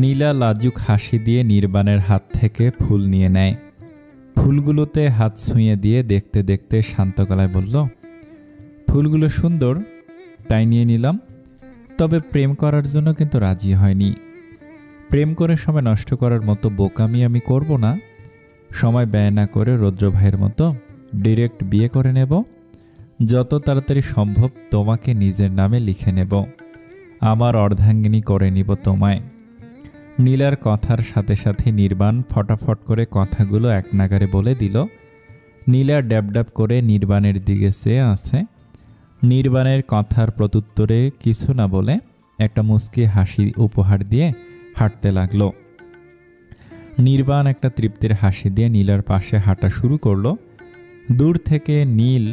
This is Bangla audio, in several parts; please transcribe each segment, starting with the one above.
নীলা লাজুক হাসি দিয়ে নির্বাণের হাত থেকে ফুল নিয়ে নেয়। ফুলগুলোতে হাত ছুঁয়ে দিয়ে দেখতে দেখতে শান্ত গলায় বলল, ফুলগুলো সুন্দর, তাই নিয়ে নিলাম। তবে প্রেম করার জন্য কিন্তু রাজি হয়নি। প্রেম করে সময় নষ্ট করার মতো বোকামি আমি করব না। সময় ব্যয় না করে রৌদ্র ভাইয়ের মতো ডিরেক্ট বিয়ে করে নেব। যত তাড়াতাড়ি সম্ভব তোমাকে নিজের নামে লিখে নেব। আমার অর্ধাঙ্গিনী করে নিব তোমায়। নীলার কথার সাথে সাথে নির্বাণ ফটাফট করে কথাগুলো এক নাগারে বলে দিল। নীলা ড্যাব করে নির্বাণের দিকে চেয়ে আছে। নির্বাণের কথার প্রত্যুত্তরে কিছু না বলে একটা মুচকি হাসি উপহার দিয়ে হাঁটতে লাগলো। নির্বাণ একটা তৃপ্তির হাসি দিয়ে নীলার পাশে হাঁটা শুরু করলো। দূর থেকে নীল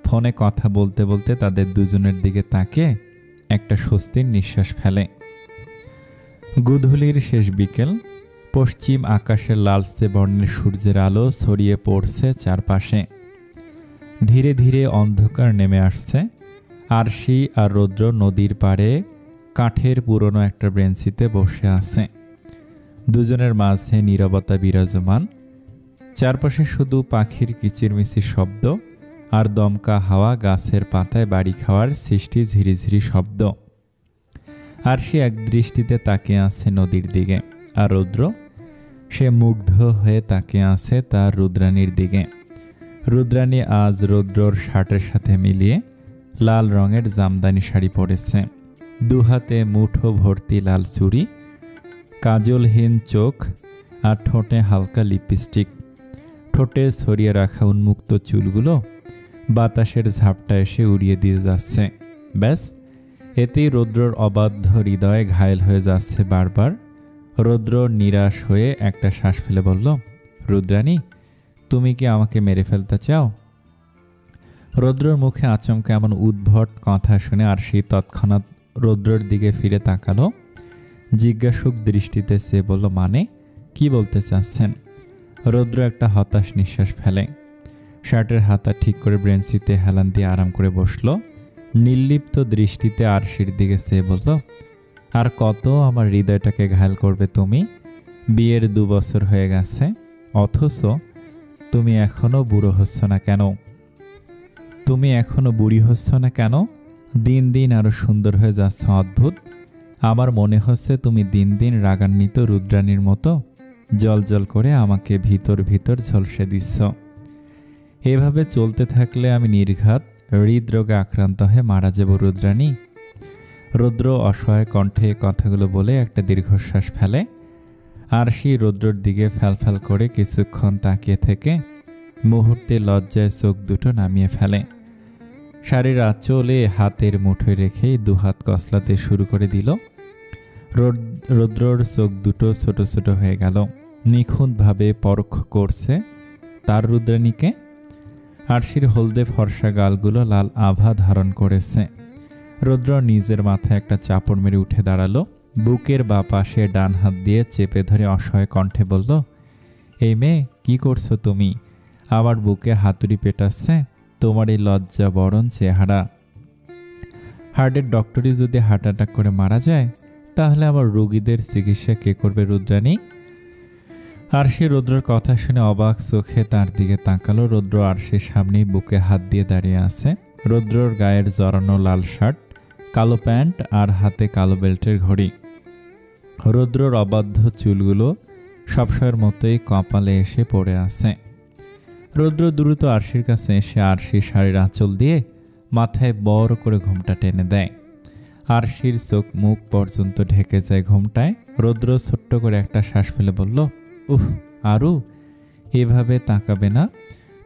ফোনে কথা বলতে বলতে তাদের দুজনের দিকে তাকিয়ে একটা স্বস্তির নিঃশ্বাস ফেলে। গোধূলির শেষ বিকেল। পশ্চিম আকাশের লালচে বর্ণের সূর্যের আলো ছড়িয়ে পড়ছে চারপাশে। ধীরে ধীরে অন্ধকার নেমে আসছে। আরশি আর রৌদ্র নদীর পাড়ে কাঠের পুরনো একটা বেঞ্চিতে বসে আছে। দুজনের মাঝে নীরবতা বিরাজমান। চারপাশে শুধু পাখির কিচিরমিচির শব্দ আর দমকা হাওয়া, গাছের পাতায় বাড়ি খাওয়ার সৃষ্টি ঝিরিঝিরি শব্দ। আরশি এক দৃষ্টিতে তাকিয়ে আছে নদীর দিকে, আর রৌদ্র সে মুগ্ধ হয়ে তাকিয়ে আছে তার রুদ্রাণীর দিকে। রুদ্রাণী আজ রৌদ্রর শার্টের সাথে মিলিয়ে লাল রঙের জামদানি শাড়ি পরেছে। দুহাতে মুঠো ভর্তি লাল চুড়ি, কাজলহীন চোখ আর ঠোঁটে হালকা লিপস্টিক। ঠোঁটে ছড়িয়ে রাখা উন্মুক্ত চুলগুলো বাতাসের ঝাপটা এসে উড়িয়ে দিয়ে যাচ্ছে। ব্যাস, এতেই রৌদ্রর অবাধ্য হৃদয়ে ঘায়েল হয়ে যাচ্ছে বারবার। রৌদ্র নিরাশ হয়ে একটা শ্বাস ফেলে বলল, রুদ্রাণী, তুমি কি আমাকে মেরে ফেলতে চাও? রৌদ্রর মুখে আচমকা এমন উদ্ভট কথা শুনে আরশি তৎক্ষণাৎ রৌদ্রর দিকে ফিরে তাকালো। জিজ্ঞাসুক দৃষ্টিতে সে বলল, মানে কি বলতে চাচ্ছেন? রৌদ্র একটা হতাশ নিঃশ্বাস ফেলে। শার্টের হাতা ঠিক করে বেঞ্চিতে হেলান দিয়ে আরাম করে বসল। নির্লিপ্ত দৃষ্টিতে আরশির দিকে সে বলল, আর কত আমার হৃদয়টাকে ঘায়েল করবে তুমি? বিয়ের 2 বছর হয়ে গেছে, অথচ তুমি এখনো বুড়ো হচ্ছ না কেন? তুমি এখনো বুড়ি হচ্ছ না কেন? দিন দিন আরো সুন্দর হয়ে যাচ্ছে, অদ্ভুত। আমার মনে হচ্ছে তুমি দিন দিন রাগান্বিত রুদ্রাণীর মতো জল করে আমাকে ভিতর ভিতর ঝলসে দিচ্ছ। এভাবে চলতে থাকলে আমি নির্ঘাত হৃদরোগে আক্রান্ত হয়ে মারা যাব রুদ্রাণী। রৌদ্র অসহায় কণ্ঠে কথাগুলো বলে একটা দীর্ঘশ্বাস ফেলে। আরশি রৌদ্রর দিকে ফ্যালফ্যাল করে কিছুক্ষণ তাকিয়ে থেকে মুহূর্তে লজ্জায় চোখ দুটো নামিয়ে ফেলে। শাড়ির আঁচলে হাতের মুঠোয় রেখেই দুহাত কসলাতে শুরু করে দিল। রৌদ্রর চোখ দুটো ছোট ছোট হয়ে গেল। নিখুঁতভাবে পরখ করছে তার রুদ্রাণীকে। আরশির হলদে ফর্সা গালগুলো লাল আভা ধারণ করেছে। রৌদ্র নিজের মাথায় একটা চাপড় মেরে উঠে দাঁড়ালো। বুকের বা পাশে ডান হাত দিয়ে চেপে ধরে অসহায় কণ্ঠে বলল, এই মেয়ে, কি করছো তুমি? আমার বুকে হাতুড়ি পেটাচ্ছে তোমার এই লজ্জা বরণ চেহারা। হার্টের ডক্টরই যদি হার্ট অ্যাটাক করে মারা যায়, তাহলে আমার রোগীদের চিকিৎসা কে করবে রুদ্রাণী? আরশি রৌদ্রর কথা শুনে অবাক চোখে তার দিকে তাকালো। রৌদ্র আরশির সামনেই বুকে হাত দিয়ে দাঁড়িয়ে আছে। রৌদ্রর গায়ের জড়ানো লাল শার্ট, কালো প্যান্ট আর হাতে কালো বেল্টের ঘড়ি। রৌদ্রর অবাধ্য চুলগুলো সবসময়ের মতোই কপালে এসে পড়ে আছে। রৌদ্র দ্রুত আরশির কাছে এসে আরশির শাড়ির আঁচল দিয়ে মাথায় বড় করে ঘোমটা টেনে দেয়। আরশির চোখ মুখ পর্যন্ত ঢেকে যায় ঘোমটায়। রৌদ্র ছোট্ট করে একটা শ্বাস ফেলে বলল, উফ আরু, এভাবে তাকাবে না,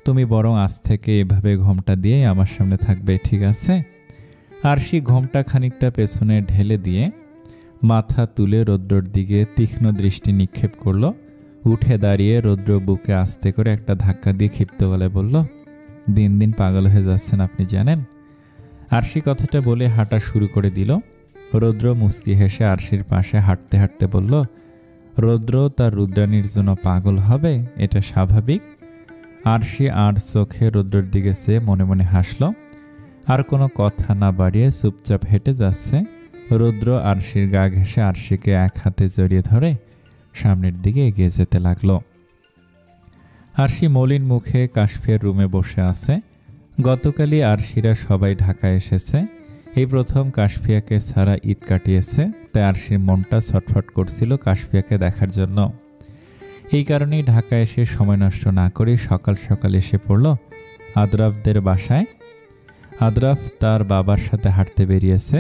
তুমি বরং আজ থেকে এভাবে ঘোমটা দিয়ে আমার সামনে থাকবে, ঠিক আছে? আরশি ঘোমটা খানিকটা পেছনে ঢেলে দিয়ে মাথা তুলে রৌদ্রর দিকে তীক্ষ্ণ দৃষ্টি নিক্ষেপ করলো। উঠে দাঁড়িয়ে রৌদ্র বুকে আস্তে করে একটা ধাক্কা দিয়ে ক্ষিপ্ত গলায় বলল, দিন দিন পাগল হয়ে যাচ্ছেন আপনি, জানেন? আরশি কথাটা বলে হাঁটা শুরু করে দিল। রৌদ্র মুচকি হেসে আরশির পাশে হাঁটতে হাঁটতে বলল, রৌদ্র তার রুদ্রাণীর জন্য পাগল হবে, এটা স্বাভাবিক। আরশি আর চোখে রৌদ্রর দিকে চেয়ে মনে মনে হাসল। আর কোনো কথা না বাড়িয়ে চুপচাপ হেঁটে যাচ্ছে। রুদ্র আরশির গা ঘেঁষে আরশিকে এক হাতে জড়িয়ে ধরে সামনের দিকে এগিয়ে যেতে লাগলো। আরশি মলিন মুখে কাশফিয়ার রুমে বসে আছে। গতকালই আরশিরা সবাই ঢাকায় এসেছে। এই প্রথম কাশফিয়াকে ছাড়া ঈদ কাটিয়েছে, তাই আরশির মনটা ছটফট করছিল কাশফিয়াকে দেখার জন্য। এই কারণেই ঢাকা এসে সময় নষ্ট না করে সকাল সকাল এসে পড়ল আদ্রাফদের বাসায়। আদ্রাফ তার বাবার সাথে হাঁটতে বেরিয়েছে।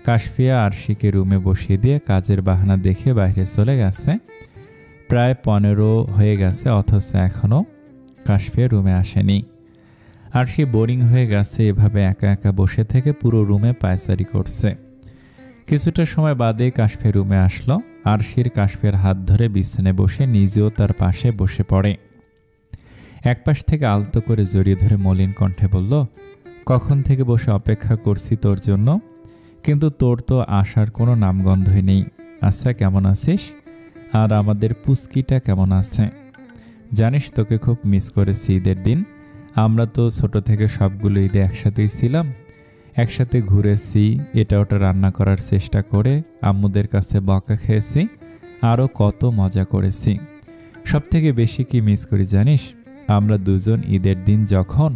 কাশফিয়া আরশিকে রুমে বসিয়ে দিয়ে কাজের বাহানা দেখে বাইরে চলে গেছে। প্রায় 15 হয়ে গেছে, অথচ এখনও কাশফিয়া রুমে আসেনি। আরশি বোরিং হয়ে গেছে, এভাবে একা একা বসে থেকে পুরো রুমে পায়চারি করছে। কিছুটা সময় বাদে কাশফিয়া রুমে আসলো। আরশির কাশফিয়ার হাত ধরে বিছানায় বসে নিজেও তার পাশে বসে পড়ে। এক পাশ থেকে আলতো করে জড়িয়ে ধরে মলিন কণ্ঠে বলল, কখন থেকে বসে অপেক্ষা করছি তোর জন্য, কিন্তু তোর তো আসার কোনো নামগন্ধই নেই। আচ্ছা, কেমন আছিস? আর আমাদের পুস্কিটা কেমন আছে? জানিস, তোকে খুব মিস করেছি ঈদের দিন। আমরা তো ছোট থেকে সবগুলো ঈদে একসাথেই ছিলাম, একসাথে ঘুরেছি, এটা ওটা রান্না করার চেষ্টা করে আম্মুদের কাছে বকা খেয়েছি, আরও কত মজা করেছি। সব থেকে বেশি কি মিস করি জানিস? আমরা দুজন ঈদের দিন যখন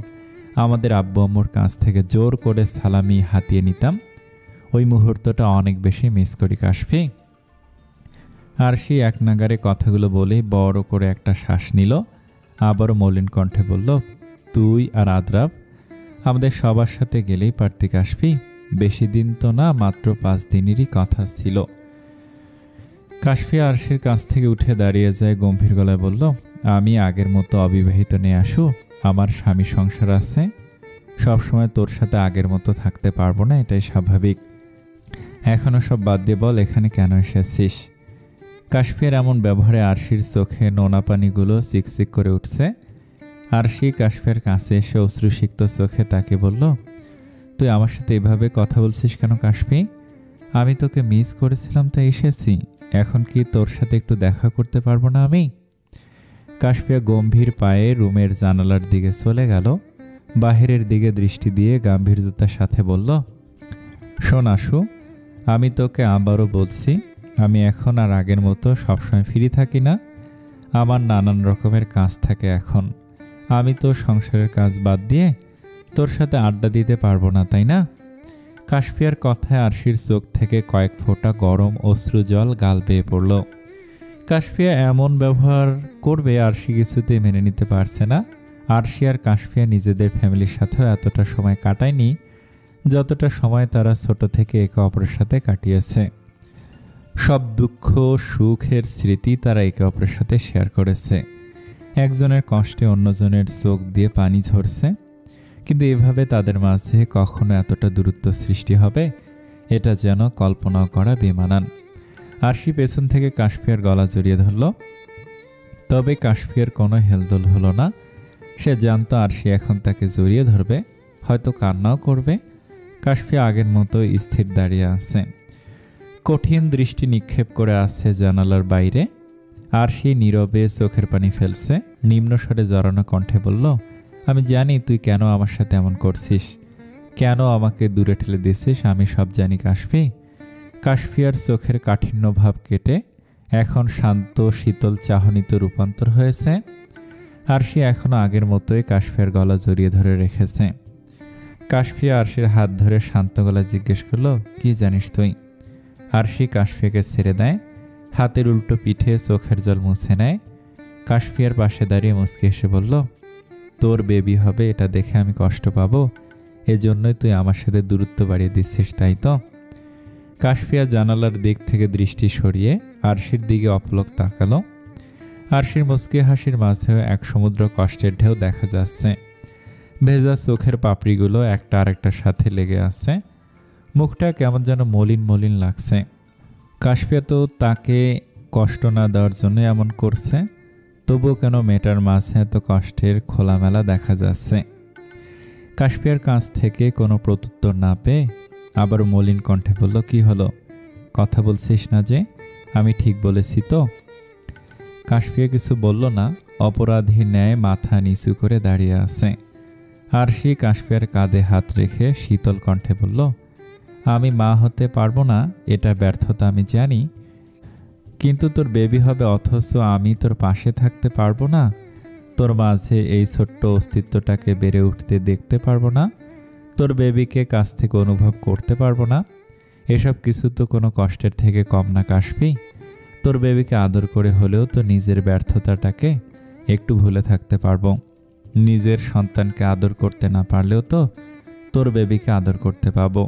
আমাদের আব্বু আম্মুর কাছ থেকে জোর করে সালামি হাতিয়ে নিতাম, ওই মুহূর্তটা অনেক বেশি মিস করি কাশফি। আরশি এক নাগারে কথাগুলো বলেই বড় করে একটা শ্বাস নিল। আবারও মলিন কণ্ঠে বলল, তুই আর আদ্রাফ আমাদের সবার সাথে গেলেই পারতি কাশফি। বেশি দিন তো না, মাত্র 5 দিনেরই কথা ছিল। কাশফি আরশির কাছ থেকে উঠে দাঁড়িয়ে যায়, গম্ভীর গলায় বলল, আমি আগের মতো অবিবাহিত নিয়ে আসু, আমার স্বামী সংসার আছে, সবসময় তোর সাথে আগের মতো থাকতে পারবো না, এটাই স্বাভাবিক। এখনও সব বাদ দিয়ে বল, এখানে কেন এসেছিস? কাশফিয়ার এমন ব্যবহারে আরশির চোখে নোনা পানিগুলো চিকচিক করে উঠছে। আরশি কাশফিয়ার কাছে এসে অশ্রুসিক্ত চোখে তাকে বলল, তুই আমার সাথে এভাবে কথা বলছিস কেন কাশফি? আমি তোকে মিস করেছিলাম তাই এসেছি, এখন কি তোর সাথে একটু দেখা করতে পারবো না আমি? কাশফিয়া গম্ভীর পায়ে রুমের জানালার দিকে চলে গেল। বাহিরের দিকে দৃষ্টি দিয়ে গাম্ভীর্যতার সাথে বলল, শোন আশু, আমি তোকে আবারও বলছি, আমি এখন আর আগের মতো সবসময় ফ্রি থাকি না, আমার নানান রকমের কাজ থাকে এখন। আমি তো সংসারের কাজ বাদ দিয়ে তোর সাথে আড্ডা দিতে পারবো না, তাই না? কাশফিয়ার কথায় আরশির চোখ থেকে কয়েক ফোঁটা গরম অশ্রু জল গাল বেয়ে পড়ল। কাশফিয়া এমন ব্যবহার করবে আরশি কিছুতেই মেনে নিতে পারছে না। আরশি আর কাশফিয়া নিজেদের ফ্যামিলির সাথেও এতটা সময় কাটায়নি যতটা সময় তারা ছোট থেকে একে অপরের সাথে কাটিয়েছে। সব দুঃখ সুখের স্মৃতি তারা একে অপরের সাথে শেয়ার করেছে। একজনের কষ্টে অন্যজনের চোখ দিয়ে পানি ঝরছে, কিন্তু এভাবে তাদের মাঝে কখনো এতটা দূরত্ব সৃষ্টি হবে এটা যেন কল্পনাও করা বেমানান। আরশি পেছন থেকে কাশফিয়ার গলা জড়িয়ে ধরল, তবে কাশফিয়ার কোনো হেলদোল হলো না। সে জানতো আরশি এখন তাকে জড়িয়ে ধরবে, হয়তো কান্নাও করবে। কাশফিয়া আগের মতো স্থির দাঁড়িয়ে আছে, কঠিন দৃষ্টি নিক্ষেপ করে আছে জানালার বাইরে। আরশি নীরবে চোখের পানি ফেলছে, নিম্নস্বরে জড়ানো কণ্ঠে বলল, আমি জানি তুই কেন আমার সাথে এমন করছিস, কেন আমাকে দূরে ঠেলে দিছিস, আমি সব জানি কাশফি। কাশফিয়ার চোখের কাঠিন্য ভাব কেটে এখন শান্ত শীতল চাহনিতে রূপান্তর হয়েছে। আরশি এখনও আগের মতোই কাশফিয়ার গলা জড়িয়ে ধরে রেখেছে। কাশফিয়া আরশির হাত ধরে শান্ত গলায় জিজ্ঞেস করল, কি জানিস তুই? আরশি কাশফিয়াকে ছেড়ে দেয়, হাতের উল্টো পিঠে চোখের জল মুছে নেয়। কাশফিয়ার পাশে দাঁড়িয়ে মুচকি হেসে বলল, তোর বেবি হবে এটা দেখে আমি কষ্ট পাবো, এজন্যই তুই আমার সাথে দূরত্ব বাড়িয়ে দিচ্ছিস, তাই তো? কাশফিয়া জানালার দিক থেকে দৃষ্টি সরিয়ে আরশির দিকে অপলক তাকালো। আরশির মুচকি হাসির মাঝেও এক সমুদ্র কষ্টের ঢেউ দেখা যাচ্ছে। ভেজা চোখের পাপড়িগুলো একটা আরেকটার সাথে লেগে আছে, মুখটা কেমন যেন মলিন মলিন লাগছে। কাশফিয়া তো তাকে কষ্ট না দেওয়ার জন্য এমন করছে, তবুও কেন মেয়েটার মাঝে এত কষ্টের খোলামেলা দেখা যাচ্ছে। কাশফিয়ার কাছ থেকে কোনো প্রত্যুত্তর না পেয়ে আবার মলিন কণ্ঠে বলল, কি হলো, কথা বলছিস না যে? আমি ঠিক বলেছি তো? কাশফিয়া কিছু বলল না, অপরাধীর ন্যায় মাথা নিচু করে দাঁড়িয়ে আছে। আরশি কাশফিয়ার কাঁধে হাত রেখে শীতল কণ্ঠে বলল, আমি মা হতে পারবো না, এটা ব্যর্থতা আমি জানি, কিন্তু তোর বেবি হবে অথচ আমি তোর পাশে থাকতে পারবো না, তোর মাঝে এই ছোট্ট অস্তিত্বটাকে বেড়ে উঠতে দেখতে পারবো না, তোর বেবিকে কাছ থেকে অনুভব করতে পারবো না। এসব কিছু তো কোনো কষ্টের থেকে কম না কাশফি। তোর বেবিকে আদর করে হলেও তো নিজের ব্যর্থতাটাকে একটু ভুলে থাকতে পারবো। নিজের সন্তানকে আদর করতে না পারলেও তো তোর বেবিকে আদর করতে পাবো,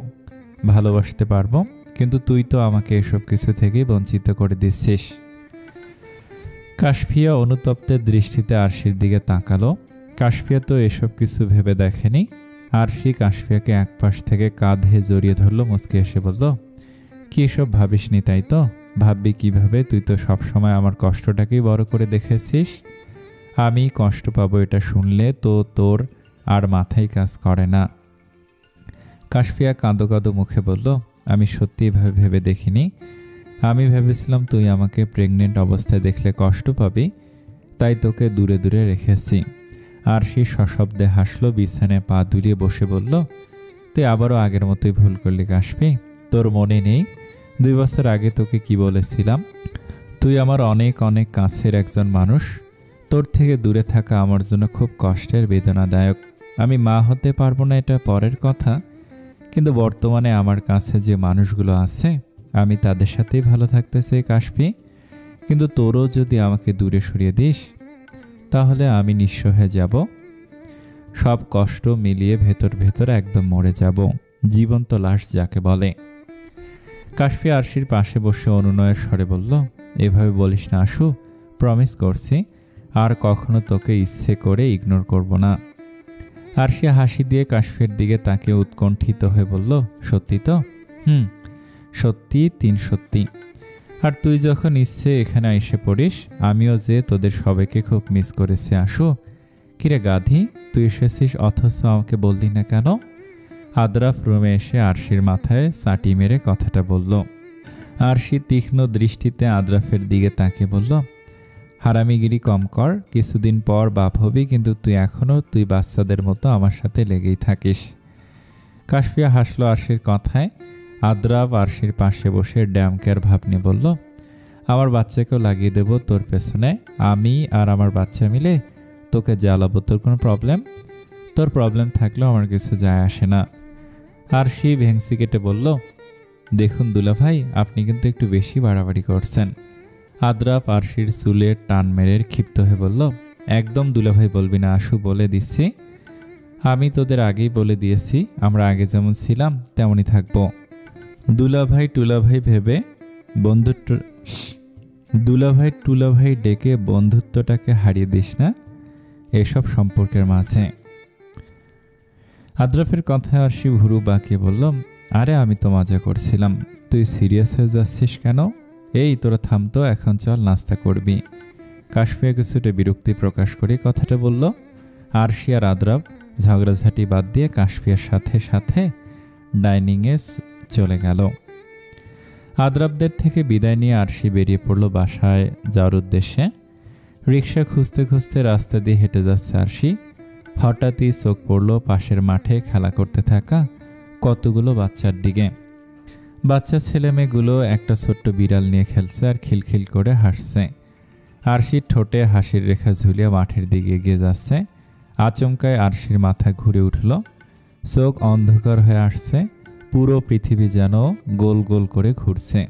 ভালোবাসতে পারবো। কিন্তু তুই তো আমাকে এসব কিছু থেকেই বঞ্চিত করে দিচ্ছিস। কাশফিয়া অনুতপ্তের দৃষ্টিতে আরশির দিকে তাকালো। কাশফিয়া তো এসব কিছু ভেবে দেখেনি। আরশি কাশফিয়াকে এক পাশ থেকে কাঁধে জড়িয়ে ধরলো, মুচকি এসে বলল, কি এসব ভাবিসনি তাই তো? ভাববি কিভাবে? তুই তো সবসময় আমার কষ্টটাকেই বড় করে দেখেছিস। আমি কষ্ট পাবো এটা শুনলে তো তোর আর মাথায় কাজ করে না। কাশফিয়া কাঁদো কাঁদো মুখে বলল, আমি সত্যি এভাবে ভেবে দেখিনি। আমি ভেবেছিলাম তুই আমাকে প্রেগনেন্ট অবস্থায় দেখলে কষ্ট পাবি, তাই তোকে দূরে দূরে রেখেছি। আরশি সশব্দে হাসলো, বিছানায় পা দুলিয়ে বসে বলল, তুই আবারও আগের মতোই ভুল করলি কাশফি। তোর মনে নেই 2 বছর আগে তোকে কি বলেছিলাম? তুই আমার অনেক অনেক কাছের একজন মানুষ। তোর থেকে দূরে থাকা আমার জন্য খুব কষ্টের, বেদনাদায়ক। আমি মা হতে পারবো না এটা পরের কথা, কিন্তু বর্তমানে আমার কাছে যে মানুষগুলো আছে আমি তাদের সাথেই ভালো থাকতে চাই কাশফি। কিন্তু তোরও যদি আমাকে দূরে সরিয়ে দিস তাহলে আমি নিঃস্ব হয়ে যাব। সব কষ্ট মিলিয়ে ভেতর ভেতর একদম মরে যাব, জীবন্ত লাশ যাকে বলে। কাশফি আরশির পাশে বসে অনুনয়ের স্বরে বলল, এভাবে বলিস না আশু, প্রমিস করছি আর কখনো তোকে ইচ্ছে করে ইগনোর করব না। আরশি হাসি দিয়ে কাশফির দিকে তাকে উৎকণ্ঠিত হয়ে বলল, সত্যি তো? সত্যি, 3 সত্যি। আর তুই যখন ইচ্ছে এখানে এসে পড়িস, আমিও যে তোদের সবাইকে খুব মিস করেছি আশু। কিরে গাধি, তুই এসেছিস অথচ আমাকে বললি না কেন? আদ্রাফ রুমে এসে আরশির মাথায় চাটি মেরে কথাটা বলল। আরশি তীক্ষ্ণ দৃষ্টিতে আদ্রাফের দিকে তাকিয়ে বলল, হারামিগিরি কম কর, কিছুদিন পর বাপ হবি, কিন্তু তুই বাচ্চাদের মতো আমার সাথে লেগেই থাকিস। কাশফিয়া হাসলো আরশির কথায়। আদ্রাফ আরশির পাশে বসে ড্যামকেয়ার ভাব নিয়ে বলল, আমার বাচ্চাকেও লাগিয়ে দেব তোর পেছনে, আমি আর আমার বাচ্চা মিলে তোকে জ্বালাবো। তোর কোনো প্রবলেম? তোর প্রবলেম থাকলেও আমার কিছু যায় আসে না। আরশি ভেংসি কেটে বলল, দেখুন দুলাভাই, আপনি কিন্তু একটু বেশি বাড়াবাড়ি করছেন। আদ্রাফ আরশির চুলে টান মেরে ক্ষিপ্ত হয়ে বলল, একদম দুলাভাই বলবি না আশু, বলে দিচ্ছি। আমি তোদের আগেই বলে দিয়েছি, আমরা আগে যেমন ছিলাম তেমনই থাকবো। দুলাভাই টুলাভাই ভেবে দুলাভাই টুলাভাই ডেকে বন্ধুত্বটাকে হারিয়ে দিস না এসব সম্পর্কের মাঝে। আদ্রাফের কথায় আরশি ভুরু বাঁকিয়ে বলল, আরে আমি তো মজা করছিলাম, তুই সিরিয়াস হয়ে যাচ্ছিস কেন? এই তোরা থামতো, এখন চল নাস্তা করবি। কাশফিয়া কিছুটা বিরক্তি প্রকাশ করে কথাটা বলল। আরশি আর আদ্রাফ ঝগড়াঝাটি বাদ দিয়ে কাশফিয়ার সাথে সাথে ডাইনিংয়ে চলে গেল। আদ্রাফদের থেকে বিদায় নিয়ে আরশি বেরিয়ে পড়ল বাসায় যাওয়ার উদ্দেশ্যে। রিক্সা খুঁজতে খুঁজতে রাস্তা দিয়ে হেঁটে যাচ্ছে আরশি। হঠাৎই চোখ পড়ল পাশের মাঠে খেলা করতে থাকা কতগুলো বাচ্চার দিকে। বাচ্চা ছেলে মেয়েগুলো একটা ছোট্ট বিড়াল নিয়ে খেলছে আর খিলখিল করে হাসছে। আরশির ঠোঁটে হাসির রেখা ঝুলিয়ে মাঠের দিকে এগিয়ে যাচ্ছে। আচমকায় আরশির মাথা ঘুরে উঠল, চোখ অন্ধকার হয়ে আসছে, পুরো পৃথিবী যেন গোল গোল করে ঘুরছে।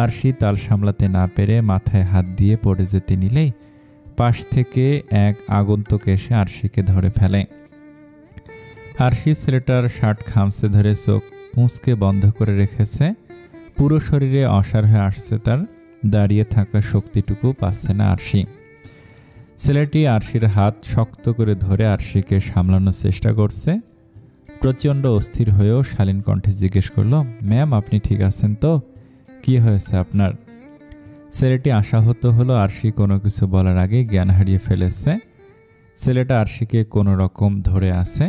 আরশি তাল সামলাতে না পেরে মাথায় হাত দিয়ে পড়ে যেতে নিলেই পাশ থেকে এক আগন্তুক এসে আরশিকে ধরে ফেলে। আরশি ছেলেটার শার্ট খামচে ধরে চোখ মুচকে বন্ধ করে রেখেছে। পুরো শরীরে অসাড় হয়ে আসছে তার, দাঁড়িয়ে থাকার শক্তিটুকু পাচ্ছে না আরশি। ছেলেটি আরশির হাত শক্ত করে ধরে আরশিকে সামলানোর চেষ্টা করছে। প্রচণ্ড অস্থির হয়েও শালীন কণ্ঠে জিজ্ঞেস করল, ম্যাম আপনি ঠিক আছেন তো? কি হয়েছে আপনার? ছেলেটি আশাহত হলো আরশি কোনো কিছু বলার আগে জ্ঞান হারিয়ে ফেলেছে। ছেলেটা আরশিকে কোনো রকম ধরে আছে।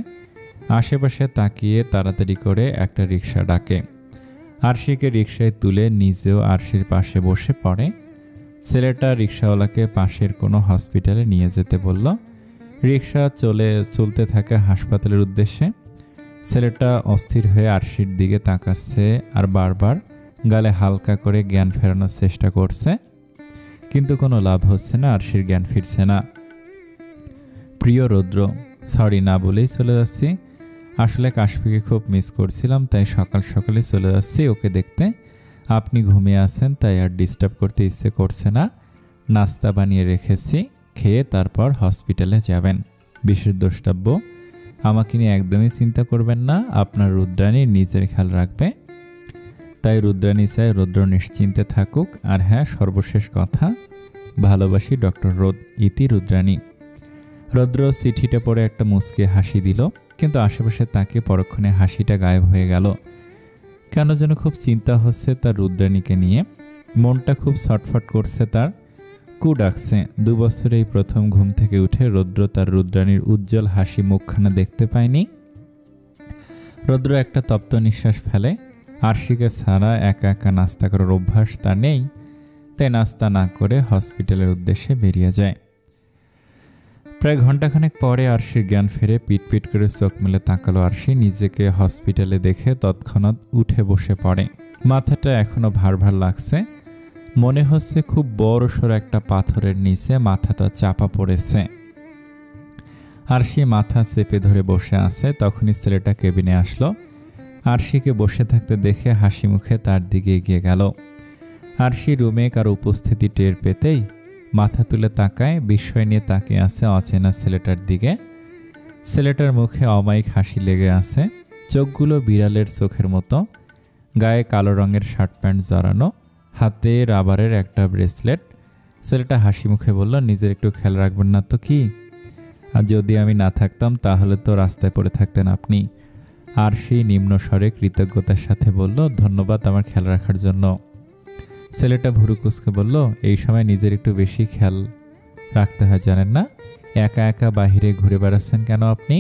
আশেপাশে তাকিয়ে তাড়াতাড়ি করে একটা রিক্সা ডাকে। আরশিকে রিক্সায় তুলে নিজেও আরশির পাশে বসে পড়ে। ছেলেটা রিক্সাওয়ালাকে পাশের কোনো হসপিটালে নিয়ে যেতে বলল। রিক্সা চলতে থাকে হাসপাতালের উদ্দেশ্যে। ছেলেটা অস্থির হয়ে আরশির দিকে তাকাচ্ছে আর বারবার গালে হালকা করে জ্ঞান ফেরানোর চেষ্টা করছে, কিন্তু কোনো লাভ হচ্ছে না, আরশির জ্ঞান ফিরছে না। প্রিয় রৌদ্র, সরি না বলেই চলে যাচ্ছি। আসলে কাশফিকে খুব মিস করছিলাম, তাই সকাল সকালে চলে যাচ্ছি ওকে দেখতে। আপনি ঘুমিয়ে আছেন তাই আর ডিস্টার্ব করতে ইচ্ছে করছে না। নাস্তা বানিয়ে রেখেছি, খেয়ে তারপর হসপিটালে যাবেন। বিশেষ দ্রষ্টব্য, আমাকে নিয়ে একদমই চিন্তা করবেন না, আপনার রুদ্রাণী নিজের খেয়াল রাখবে। তাই রুদ্রাণী চাই রৌদ্র নিশ্চিন্তে থাকুক। আর হ্যাঁ, সর্বশেষ কথা, ভালোবাসি ডক্টর রোদ, ইতি রুদ্রাণী। রৌদ্র চিঠিটা পড়ে একটা মুচকে হাসি দিল, কিন্তু আশেপাশে তাকে পরক্ষণে হাসিটা গায়েব হয়ে গেল। কেন যেন খুব চিন্তা হচ্ছে তার রুদ্রাণীকে নিয়ে, মনটা খুব ছটফট করছে তার। কু ডাকছে। 2 বছরে এই প্রথম ঘুম থেকে উঠে রৌদ্র তার রুদ্রাণীর উজ্জ্বল হাসি মুখখানা দেখতে পায়নি। রৌদ্র একটা তপ্ত নিঃশ্বাস ফেলে। আরশিকে ছাড়া একা একা নাস্তা করার অভ্যাস তার নেই, তাই নাস্তা না করে হসপিটালের উদ্দেশ্যে বেরিয়ে যায়। প্রায় ঘন্টাখানেক পরে আরশির জ্ঞান ফেরে। পিট করে চোখ মেলে তাকালো আরশি। নিজেকে হসপিটালে দেখে তৎক্ষণাৎ উঠে বসে পড়ে। মাথাটা এখনো ভার ভার লাগছে, মনে হচ্ছে খুব বড়সড় একটা পাথরের নিচে মাথাটা চাপা পড়েছে। আরশি মাথা চেপে ধরে বসে আছে। তখনই ছেলেটা কেবিনে আসলো। আরশিকে বসে থাকতে দেখে হাসি মুখে তার দিকে এগিয়ে গেল। আরশি রুমে কারো উপস্থিতি টের পেতেই মাথা তুলে তাকায়। বিস্ময় নিয়ে তাকিয়ে আছে অচেনা ছেলেটার দিকে। ছেলেটার মুখে অমায়িক হাসি লেগে আছে, চোখগুলো বিড়ালের চোখের মতো। গায়ে কালো রঙের শার্ট প্যান্ট জড়ানো, হাতে রাবারের একটা ব্রেসলেট। ছেলেটা হাসি মুখে বলল, নিজের একটু খেয়াল রাখবেন না তো কি? আর যদি আমি না থাকতাম তাহলে তো রাস্তায় পড়ে থাকতেন আপনি। আরশি নিম্ন স্বরে কৃতজ্ঞতার সাথে বলল, ধন্যবাদ আমার খেয়াল রাখার জন্য। ছেলেটা ভুরু কুঁচকে বলল, এই সময় নিজের একটু বেশি খেয়াল রাখতে হয় জানেন না? একা একা বাহিরে ঘুরে বেড়াচ্ছেন কেন আপনি?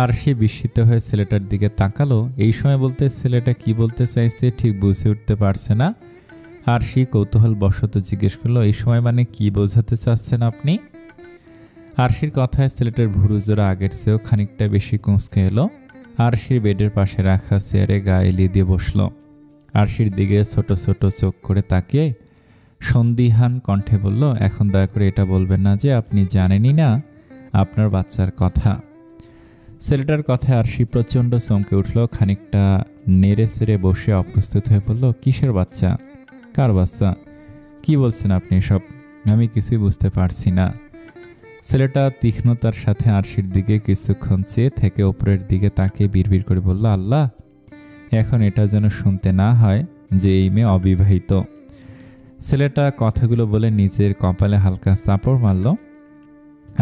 আরশি বিস্মিত হয়ে ছেলেটার দিকে তাকালো। এই সময় বলতে ছেলেটা কি বলতে চাইছে ঠিক বুঝে উঠতে পারছে না। আরশি কৌতূহল বশত জিজ্ঞেস করলো, এই সময় মানে কি বোঝাতে চাচ্ছেন আপনি? আরশির কথায় ছেলেটার ভুরু জোড়া আগের চেয়েও খানিকটা বেশি কুঁচকে এলো। আরশির বেডের পাশে রাখা চেয়ারে গা এলিয়ে দিয়ে বসলো। আরশির দিকে ছোট ছোট চোখ করে তাকিয়ে সন্দিহান কণ্ঠে বলল, এখন দয়া করে এটা বলবেন না যে আপনি জানেনই না আপনার বাচ্চার কথা। ছেলেটার কথায় আরশি প্রচণ্ড চমকে উঠল। খানিকটা নেড়ে চেড়ে বসে অপ্রস্তুত হয়ে বলল, কিসের বাচ্চা? কার বাচ্চা? কি বলছেন আপনি এসব? আমি কিছুই বুঝতে পারছি না। ছেলেটা তীক্ষ্ণতার সাথে আরশির দিকে কিছুক্ষণ চেয়ে থেকে ওপরের দিকে তাকিয়ে বিড়বিড় করে বলল, আল্লাহ, এখন এটা যেন শুনতে না হয় যে এই মেয়ে অবিবাহিত। ছেলেটা কথাগুলো বলে নিজের কপালে হালকা চাপড় মারল।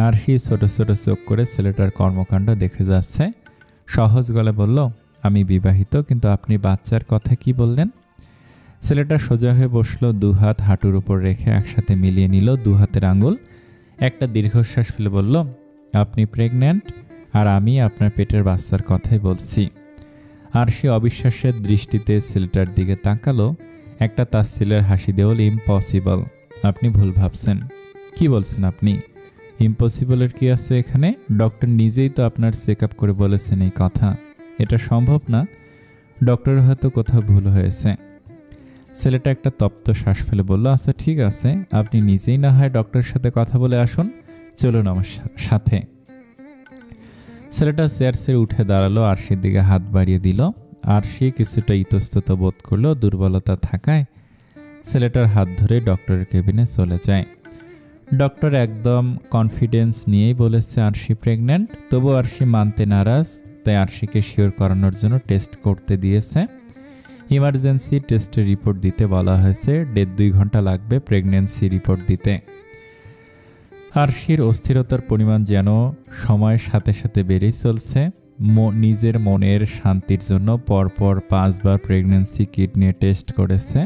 আরশি ছোট ছোট চোখ করে ছেলেটার কর্মকাণ্ড দেখে যাচ্ছে। সহজ গলায় বলল, আমি বিবাহিত, কিন্তু আপনি বাচ্চার কথা কি বললেন? ছেলেটা সোজা হয়ে বসলো, 2 হাত হাঁটুর উপর রেখে একসাথে মিলিয়ে নিল 2 হাতের আঙুল। একটা দীর্ঘশ্বাস ফেলে বলল, আপনি প্রেগন্যান্ট, আর আমি আপনার পেটের বাচ্চার কথাই বলছি। আরশি অবিশ্বাসের দৃষ্টিতে ছেলেটার দিকে তাকালো। একটা তাচ্ছিল্যের হাসি দিয়ে বলল, ইম্পসিবল, আপনি ভুল ভাবছেন। কি বলছেন আপনি? ইম্পসিবলের কি আছে এখানে? ডক্টর নিজেই তো আপনার চেক আপ করে বলেছেন এই কথা। এটা সম্ভব না, ডক্টরের হয়তো কোথাও ভুল হয়েছে। ছেলেটা একটা তপ্ত শ্বাস ফেলে বলল, আচ্ছা ঠিক আছে, আপনি নিজেই না হয় ডক্টরের সাথে কথা বলে আসুন, চলুন আমার সাথে। ছেলেটা চেয়ার ছেড়ে উঠে দাঁড়ালো, আরশির দিকে হাত বাড়িয়ে দিল। আরশি কিছুটা ইতস্তত বোধ করলো, দুর্বলতা থাকায় ছেলেটার হাত ধরে ডক্টরের কেবিনে চলে যায়। ডক্টর একদম কনফিডেন্স নিয়েই বলেছে আরশি প্রেগন্যান্ট। তবু আরশি মানতে নারাজ, তাই আরশিকে শিওর করানোর জন্য টেস্ট করতে দিয়েছে। ইমার্জেন্সি টেস্টের রিপোর্ট দিতে বলা হয়েছে। 1.5-2 ঘন্টা লাগবে প্রেগন্যান্সি রিপোর্ট দিতে। আরশির অস্থিরতার পরিমাণ যেন সময়ের সাথে সাথে বেড়েই চলছে। নিজের মনের শান্তির জন্য পরপর 5 বার প্রেগন্যান্সি কিট নিয়ে টেস্ট করেছে।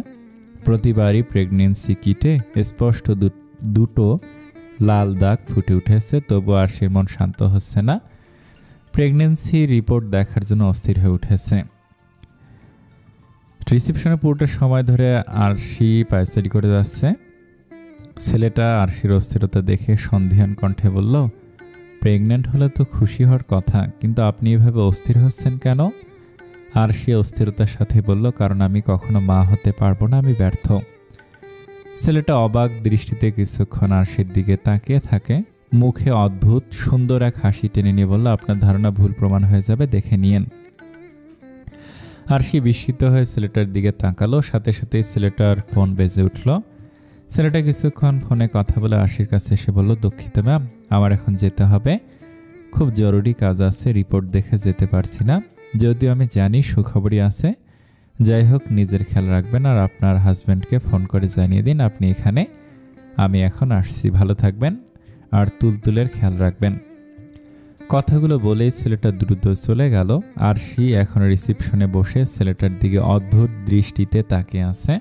প্রতিবারই প্রেগন্যান্সি কিটে স্পষ্ট দুটো লাল দাগ ফুটে উঠেছে। তবু আরশির মন শান্ত হচ্ছে না। প্রেগন্যান্সি রিপোর্ট দেখার জন্য অস্থির হয়ে উঠেছে। রিসেপশনে পুরোটা সময় ধরে আরশি পায়চারি করে যাচ্ছে। ছেলেটা আরশির অস্থিরতা দেখে সন্ধিহান কণ্ঠে বলল, প্রেগন্যান্ট হলে তো খুশি হওয়ার কথা, কিন্তু আপনি এভাবে অস্থির হচ্ছেন কেন? আর সে অস্থিরতার সাথে বলল, কারণ আমি কখনো মা হতে পারবো না, আমি ব্যর্থ। ছেলেটা অবাক দৃষ্টিতে কিছুক্ষণ আরশির দিকে তাকিয়ে থাকে, মুখে অদ্ভুত সুন্দর এক হাসি টেনে নিয়ে বলল, আপনার ধারণা ভুল প্রমাণ হয়ে যাবে, দেখে নিয়েন। আরশি বিস্মিত হয়ে ছেলেটার দিকে তাকালো, সাথে সাথেই ছেলেটার ফোন বেজে উঠল। ছেলেটা কিছুক্ষণ ফোনে কথা বলে আরশির কাছে এসে বলল, দুঃখিত ম্যাম, আমার এখন যেতে হবে, খুব জরুরি কাজ আছে, রিপোর্ট দেখে যেতে পারছি না। যদিও আমি জানি সুখবরই আছে, যাই হোক নিজের খেয়াল রাখবেন, আর আপনার হাজব্যান্ডকে ফোন করে জানিয়ে দিন আপনি এখানে, আমি এখন আসছি, ভালো থাকবেন আর তুলতুলের খেয়াল রাখবেন। কথাগুলো বলেই ছেলেটা দ্রুত চলে গেল। আরশি এখন রিসিপশনে বসে ছেলেটার দিকে অদ্ভুত দৃষ্টিতে তাকিয়ে আছে।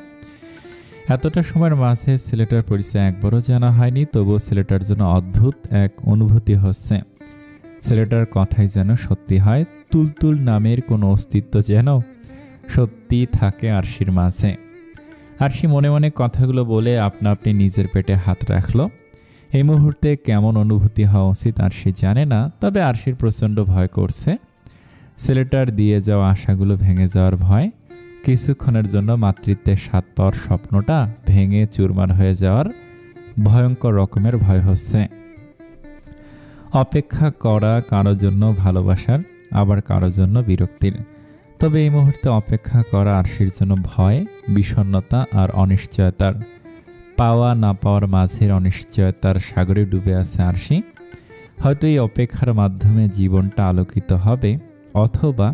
এতটা সময়ের মাঝে ছেলেটার পরিচয় একবারও জানা হয়নি, তবুও ছেলেটার জন্য অদ্ভুত এক অনুভূতি হচ্ছে। ছেলেটার কথাই যেন সত্যি হয়, তুলতুল নামের কোনো অস্তিত্ব যেন সত্যি থাকে আরশির মাঝে। আরশি মনে মনে কথাগুলো বলে আপনা আপনি নিজের পেটে হাত রাখল। এই মুহূর্তে কেমন অনুভূতি হওয়া উচিত আরশি জানে না, তবে আরশির প্রচণ্ড ভয় করছে। ছেলেটার দিয়ে যাওয়া আশাগুলো ভেঙে যাওয়ার ভয়, কিছুক্ষণের জন্য মাতৃত্বের স্বাদ পাওয়ার স্বপ্নটা ভেঙে চুরমার হয়ে যাওয়ার ভয়ঙ্কর রকমের ভয় হচ্ছে। অপেক্ষা করা কারো জন্য ভালোবাসার, আবার কারো জন্য বিরক্তির, তবে এই মুহূর্তে অপেক্ষা করা আরশির জন্য ভয়, বিষণ্ণতা আর অনিশ্চয়তার। পাওয়া না পাওয়ার মাঝের অনিশ্চয়তার সাগরে ডুবে আছে আরশি। হয়তো এই অপেক্ষার মাধ্যমে জীবনটা আলোকিত হবে, অথবা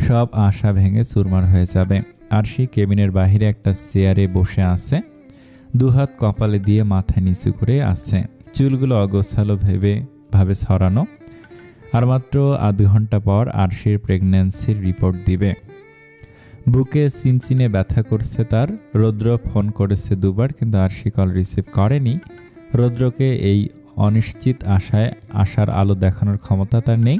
সব আশা ভেঙে চুরমার হয়ে যাবে। আরশি কেবিনের বাহিরে একটা চেয়ারে বসে আছে, দুহাত কপালে দিয়ে মাথা নিচু করে আছে, চুলগুলো অগোছালো ভাবে ছড়ানো। আর মাত্র আধ ঘন্টা পর আরশির প্রেগন্যান্সির রিপোর্ট দিবে। বুকে চিনচিনে ব্যথা করছে তার। রৌদ্র ফোন করেছে দুবার, কিন্তু আরশি কল রিসিভ করেনি। রৌদ্রকে এই অনিশ্চিত আশার আলো দেখানোর ক্ষমতা তার নেই।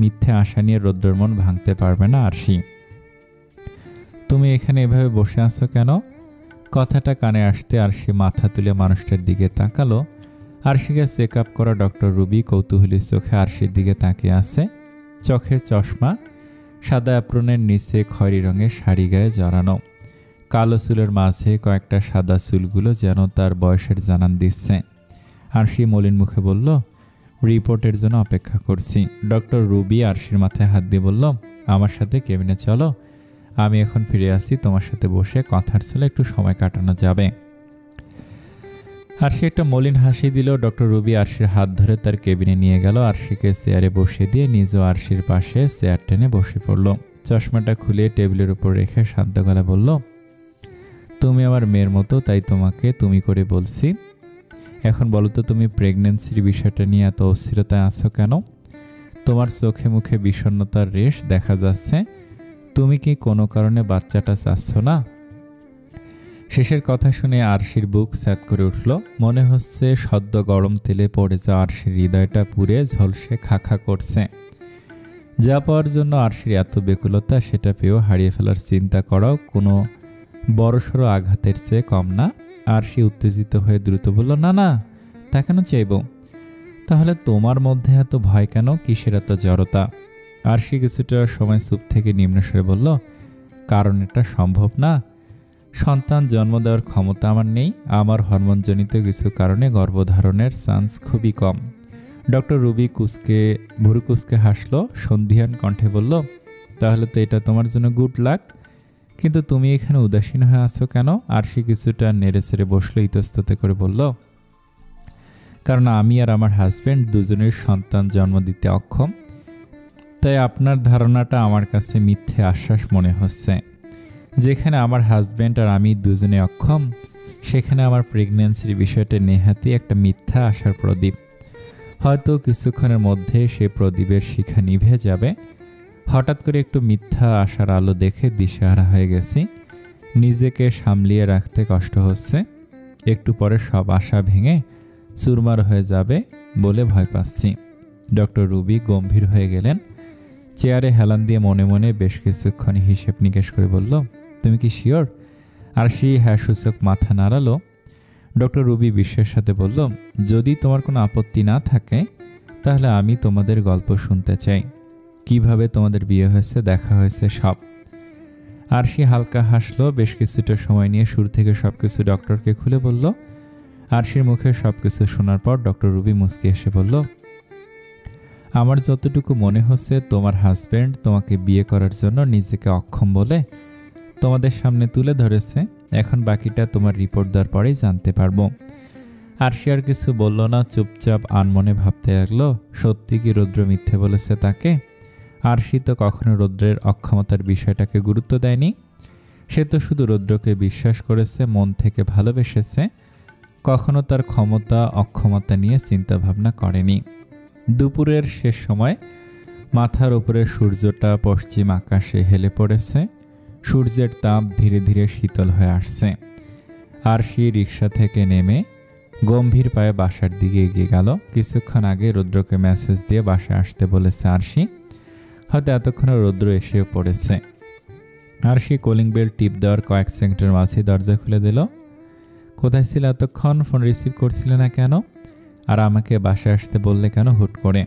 মিথ্যে আশা নিয়ে রৌদ্রের মন ভাঙতে পারবে না আরশি। তুমি এখানে এভাবে বসে আছো কেন? কথাটা কানে আসতে আরশি মাথা তুলে মানুষটার দিকে তাকালো। আরশিকে চেক আপ করা ডক্টর রুবি কৌতূহলী চোখে আরশির দিকে তাকিয়ে আছে, চোখে চশমা, সাদা অ্যাপ্রনের নিচে খয়েরি রঙের শাড়ি গায়ে জড়ানো। কালো চুলের মাঝে কয়েকটা সাদা চুলগুলো যেন তার বয়সের জানান দিচ্ছে। আরশি মলিন মুখে বলল, রিপোর্টের জন্য অপেক্ষা করছি। ডক্টর রুবি আরশির মাথায় হাত দিয়ে বলল, আমার সাথে কেবিনে চলো, আমি এখন ফিরে আসছি, তোমার সাথে বসে কথার ছেলে একটু সময় কাটানো যাবে। আরশি একটা মলিন হাসি দিল। ডক্টর রুবি আরশির হাত ধরে তার কেবিনে নিয়ে গেল। আরশিকে চেয়ারে বসিয়ে দিয়ে নিজেও আরশির পাশে চেয়ার টেনে বসে পড়ল। চশমাটা খুলে টেবিলের উপর রেখে শান্ত গলায় বলল, তুমি আমার মেয়ের মতো, তাই তোমাকে তুমি করে বলছি। এখন বলো তো, তুমি প্রেগন্যান্সির বিষয়টা নিয়ে এত অস্থিরতায় আছো কেন? তোমার চোখে মুখে বিষণ্ণতার রেশ দেখা যাচ্ছে। তুমি কি কোনো কারণে বাচ্চাটা চাচ্ছ না? শেষের কথা শুনে আরশির বুক স্যাঁত করে উঠল। মনে হচ্ছে সদ্য গরম তেলে পড়ে যাওয়া আরশির হৃদয়টা পুড়ে ঝলসে খাখা করছে। যা পাওয়ার জন্য আরশির এত বেকুলতা, সেটা পেয়েও হারিয়ে ফেলার চিন্তা করাও কোনো বড়সড় আঘাতের চেয়ে কম না। আরশি উত্তেজিত হয়ে দ্রুত বলল, না না, তা কেন চাইব? তাহলে তোমার মধ্যে এত ভয় কেন? কিসের এত জড়তা? আরশি কিছুটা সময় চুপ থেকে নিম্নস্বরে বলল, কারণ এটা সম্ভব না। সন্তান জন্ম দেওয়ার ক্ষমতা আমার নেই। আমার হরমোনজনিত কিছু কারণে গর্ভধারণের চান্স খুবই কম। ডক্টর রুবি ভুরু কুচকে হাসলো, সন্ধিহান কণ্ঠে বলল, তাহলে তো এটা তোমার জন্য গুড লাক। কিন্তু তুমি এখানে উদাসীন হয়ে আছো কেন? আরশি কিছুটা নেড়ে ছেড়ে বসলো, ইতস্তত করে বলল, কারণ আমি আর আমার হাজব্যান্ড দুজনের সন্তান জন্ম দিতে অক্ষম, তাই আপনার ধারণাটা আমার কাছে মিথ্যে আশ্বাস মনে হচ্ছে। যেখানে আমার হাজব্যান্ড আর আমি দুজনে অক্ষম, সেখানে আমার প্রেগন্যান্সির বিষয়টা নেহাতি একটা মিথ্যা আশার প্রদীপ। হয়তো কিছুক্ষণের মধ্যে সে প্রদীপের শিখা নিভে যাবে। হঠাৎ করে একটু মিথ্যা আশার আলো দেখে দিশেহারা হয়ে গেছি। নিজেকে সামলিয়ে রাখতে কষ্ট হচ্ছে। একটু পরে সব আশা ভেঙে চুরমার হয়ে যাবে বলে ভয় পাচ্ছি। ডক্টর রুবি গম্ভীর হয়ে গেলেন। চেয়ারে হেলান দিয়ে মনে মনে বেশ কিছুক্ষণ হিসেব নিকেশ করে বলল, তুমি কি শিওর? আরশি হ্যাঁ সূচক মাথা নাড়ালো। ডক্টর রুবি বিস্ময়ের সাথে বলল, যদি তোমার কোনো আপত্তি না থাকে তাহলে আমি তোমাদের গল্প শুনতে চাই। কিভাবে তোমাদের বিয়ে হয়েছে, দেখা হয়েছে, সব। আরশি হালকা হাসলো। বেশ কিছুটা সময় নিয়ে শুরু থেকে সবকিছু ডক্টরকে খুলে বলল। আরশির মুখে সবকিছু শোনার পর ডক্টর রুবি মুচকি হেসে বলল, আমার যতটুকু মনে হচ্ছে তোমার হাজব্যান্ড তোমাকে বিয়ে করার জন্য নিজেকে অক্ষম বলে তোমাদের সামনে তুলে ধরেছে। এখন বাকিটা তোমার রিপোর্ট দেওয়ার পরেই জানতে পারবো। আরশি আর কিছু বলল না, চুপচাপ আনমনে ভাবতে লাগলো, সত্যি কি রুদ্র মিথ্যে বলেছে তাকে? আরশি তো কখনো রুদ্রের অক্ষমতার বিষয়টাকে গুরুত্ব দেয়নি। সে তো শুধু রুদ্রকে বিশ্বাস করেছে, মন থেকে ভালোবেসেছে, কখনো তার ক্ষমতা অক্ষমতা নিয়ে চিন্তা ভাবনা করেনি। দুপুরের শেষ সময় মাথার উপরে সূর্যটা পশ্চিম আকাশে হেলে পড়েছে। সূর্যের তাপ ধীরে ধীরে শীতল হয়ে আসছে। আরশি রিক্সা থেকে নেমে গম্ভীর পায়ে বাসার দিকে এগিয়ে গেল। কিছুক্ষণ আগে রুদ্রকে মেসেজ দিয়ে বাসায় আসতে বলেছে আরশি। হয়তো এতক্ষণে রুদ্র এসেও পড়েছে। আরশি কলিং বেল টিপ দেওয়ার কয়েক সেকেন্ডের মাঝেই দরজা খুলে দিল। কোথায় ছিল এতক্ষণ? ফোন রিসিভ করছিলে না কেন? আর আমাকে বাসায় আসতে বললে কেন হুট করে?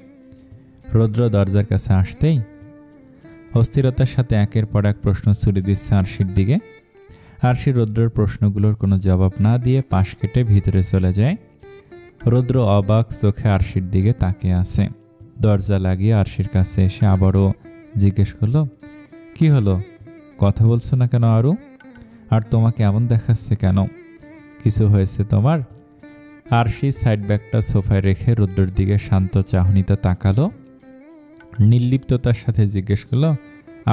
রুদ্র দরজার কাছে আসতেই অস্থিরতার সাথে একের পর এক প্রশ্ন ছুড়ে দিচ্ছে আরশির দিকে। আরশি রুদ্রের প্রশ্নগুলোর কোনো জবাব না দিয়ে পাশ কেটে ভিতরে চলে যায়। রুদ্র অবাক চোখে আরশির দিকে তাকিয়ে আছে। দরজা লাগিয়ে আরশির কাছে এসে আবারও জিজ্ঞেস করলো, কি হলো, কথা বলছো না কেন আরু? আর তোমাকে এমন দেখাচ্ছে কেন? কিছু হয়েছে তোমার? আরশি সাইড ব্যাগটা সোফায় রেখে রুদ্রের দিকে শান্ত চাহনিতে তাকালো। নির্লিপ্ততার সাথে জিজ্ঞেস করলো,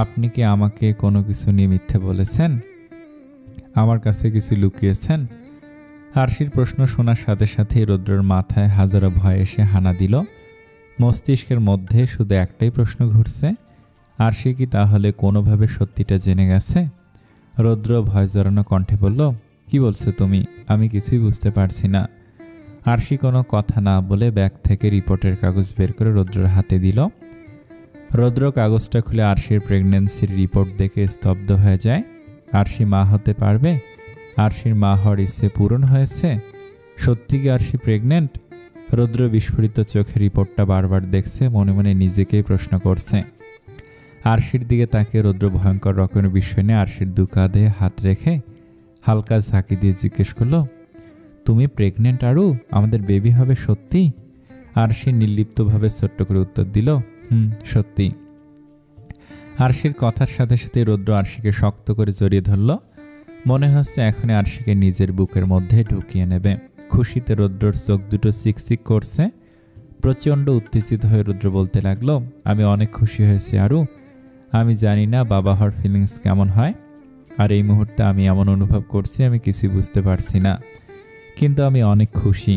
আপনি কি আমাকে কোনো কিছু নিয়ে মিথ্যে বলেছেন? আমার কাছে কিছু লুকিয়েছেন? আরশির প্রশ্ন শোনার সাথে সাথে রুদ্রের মাথায় হাজারো ভয় এসে হানা দিল। মস্তিষ্কের মধ্যে শুধু একটাই প্রশ্ন ঘুরছে, আরশি কি তাহলে কোনোভাবে সত্যিটা জেনে গেছে? রুদ্র ভয় জড়ানো কণ্ঠে বলল, কি বলছো তুমি? আমি কিছুই বুঝতে পারছি না। আরশি কোনো কথা না বলে ব্যাগ থেকে রিপোর্টের কাগজ বের করে রুদ্রের হাতে দিল। রুদ্র কাগজটা খুলে আরশির প্রেগন্যান্সির রিপোর্ট দেখে স্তব্ধ হয়ে যায়। আরশি মা হতে পারবে? আরশির মা হওয়ার ইচ্ছে পূরণ হয়েছে? সত্যি কি আরশি প্রেগনেন্ট? রুদ্র বিস্ফোরিত চোখে রিপোর্টটা বারবার দেখছে, মনে মনে নিজেকেই প্রশ্ন করছে। আরশির দিকে তাকিয়ে রুদ্র ভয়ঙ্কর রকমের বিষয় নিয়ে আরশির দু কাঁধে হাত রেখে হালকা ঝাঁকি দিয়ে জিজ্ঞেস করলো, তুমি প্রেগনেন্ট আরু? আমাদের বেবি হবে সত্যি? আরশি নির্লিপ্তভাবে ছোট্ট করে উত্তর দিল, সত্যি। আরশির কথার সাথে সাথে রুদ্র আরশিকে শক্ত করে জড়িয়ে ধরল। মনে হচ্ছে এখনই আরশিকে নিজের বুকের মধ্যে ঢুকিয়ে নেবে। খুশিতে রুদ্রর চোখ দুটো চিকচিক করছে। প্রচণ্ড উত্তেজিত হয়ে রুদ্র বলতে লাগলো, আমি অনেক খুশি হয়েছি আরু। আমি জানি না বাবা হওয়ার ফিলিংস কেমন হয়, আর এই মুহূর্তে আমি এমন অনুভব করছি আমি কিছুই বুঝতে পারছি না, কিন্তু আমি অনেক খুশি।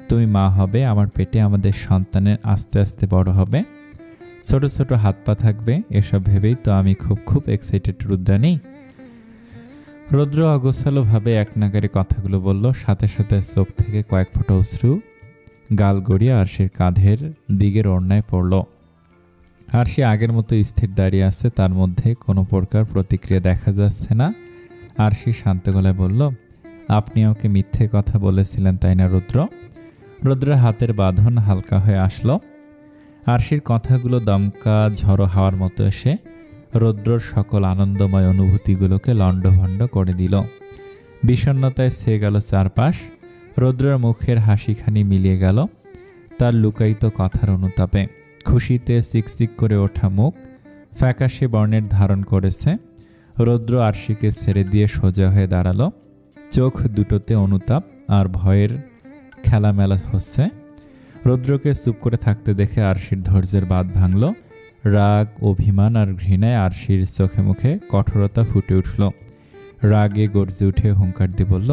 তুমি মা হবে, আমার পেটে আমাদের সন্তানের আস্তে আস্তে বড় হবে, ছোট ছোট হাত পা থাকবে। এসব ভেবেই তো আমি খুব এক্সাইটেড রুদ্রাণী। রুদ্র অগোছালোভাবে এক নাগারে কথাগুলো বলল, সাথে সাথে চোখ থেকে কয়েক ফোঁটা অশ্রু গাল গড়িয়ে আরশির কাঁধের দিকের ওড়নায় পড়ল। আরশি আগের মতো স্থির দাঁড়িয়ে আছে, তার মধ্যে কোনো প্রকার প্রতিক্রিয়া দেখা যাচ্ছে না। আরশি শান্ত গলায় বলল, আপনি আমাকে মিথ্যে কথা বলেছিলেন তাই না রুদ্র? রুদ্রের হাতের বাঁধন হালকা হয়ে আসলো। আরশির কথাগুলো দমকা ঝড়ো হাওয়ার মতো এসে রুদ্রর সকল আনন্দময় অনুভূতিগুলোকে লণ্ডভণ্ড করে দিল। বিষণ্ণতায় ছেয়ে গেল চারপাশ। রুদ্রের মুখের হাসিখানি মিলিয়ে গেল তার লুকায়িত কথার অনুতাপে। খুশিতে চিকচিক করে ওঠা মুখ ফ্যাকাশে বর্ণের ধারণ করেছে। রুদ্র আরশিকে ছেড়ে দিয়ে সোজা হয়ে দাঁড়ালো। চোখ দুটোতে অনুতাপ আর ভয়ের খেলামেলা হচ্ছে। রুদ্রকে চুপ করে থাকতে দেখে আরশির ধৈর্যের বাঁধ ভাঙল। রাগ, অভিমান আর ঘৃণায় আরশির চোখে মুখে কঠোরতা ফুটে উঠল। রাগে গর্জে উঠে হুঙ্কার দিয়ে বলল,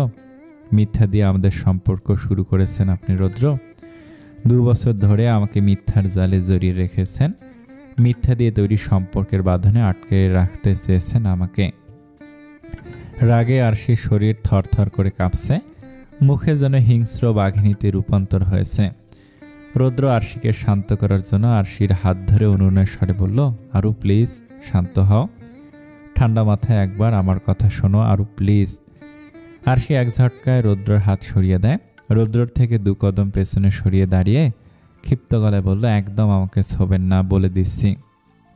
মিথ্যা দিয়ে আমাদের সম্পর্ক শুরু করেছেন আপনি রুদ্র। 2 বছর ধরে আমাকে মিথ্যার জালে জড়িয়ে রেখেছেন, মিথ্যা দিয়ে তৈরি সম্পর্কের বাঁধনে আটকে রাখতে চেয়েছেন আমাকে। রাগে আরশির শরীর থরথর করে কাঁপছে, মুখে যেন হিংস্র বাঘিনীতে রূপান্তর হয়েছে। রুদ্র আরশিকে শান্ত করার জন্য আরশির হাত ধরে অনুনয়ের স্বরে বলল, আরু প্লিজ শান্ত হও, ঠান্ডা মাথায় একবার আমার কথা শোনো আরু প্লিজ। আরশি এক ঝটকায় রৌদ্রর হাত সরিয়ে দেয়। রৌদ্রর থেকে 2 কদম পেছনে সরিয়ে দাঁড়িয়ে ক্ষিপ্ত গলায় বলল, একদম আমাকে ছোবেন না, বলে দিচ্ছি।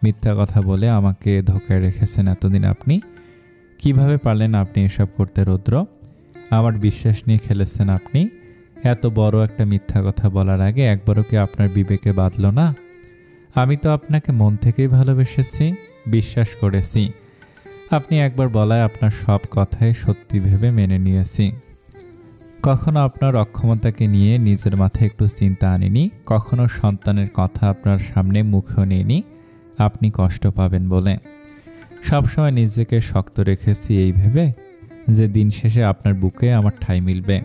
মিথ্যা কথা বলে আমাকে ধোকায় রেখেছেন এতদিন আপনি। কিভাবে পারলেন আপনি এসব করতে রৌদ্র? আমার বিশ্বাস নিয়ে খেলেছেন আপনি। এত বড় একটা মিথ্যা কথা বলার আগে একবারও কি আপনার বিবেকে বাঁধল না? আমি তো আপনাকে মন থেকেই ভালোবেসেছি, বিশ্বাস করেছি। আপনি একবার বলায় আপনার সব কথাই সত্যি ভেবে মেনে নিয়েছি। কখনো আপনার অক্ষমতাকে নিয়ে নিজের মাথায় একটু চিন্তা আনিনি, কখনো সন্তানের কথা আপনার সামনে মুখেও নিইনি আপনি কষ্ট পাবেন বলে। সবসময় নিজেকে শক্ত রেখেছি এই ভেবে যে দিন শেষে আপনার বুকে আমার ঠাঁই মিলবে।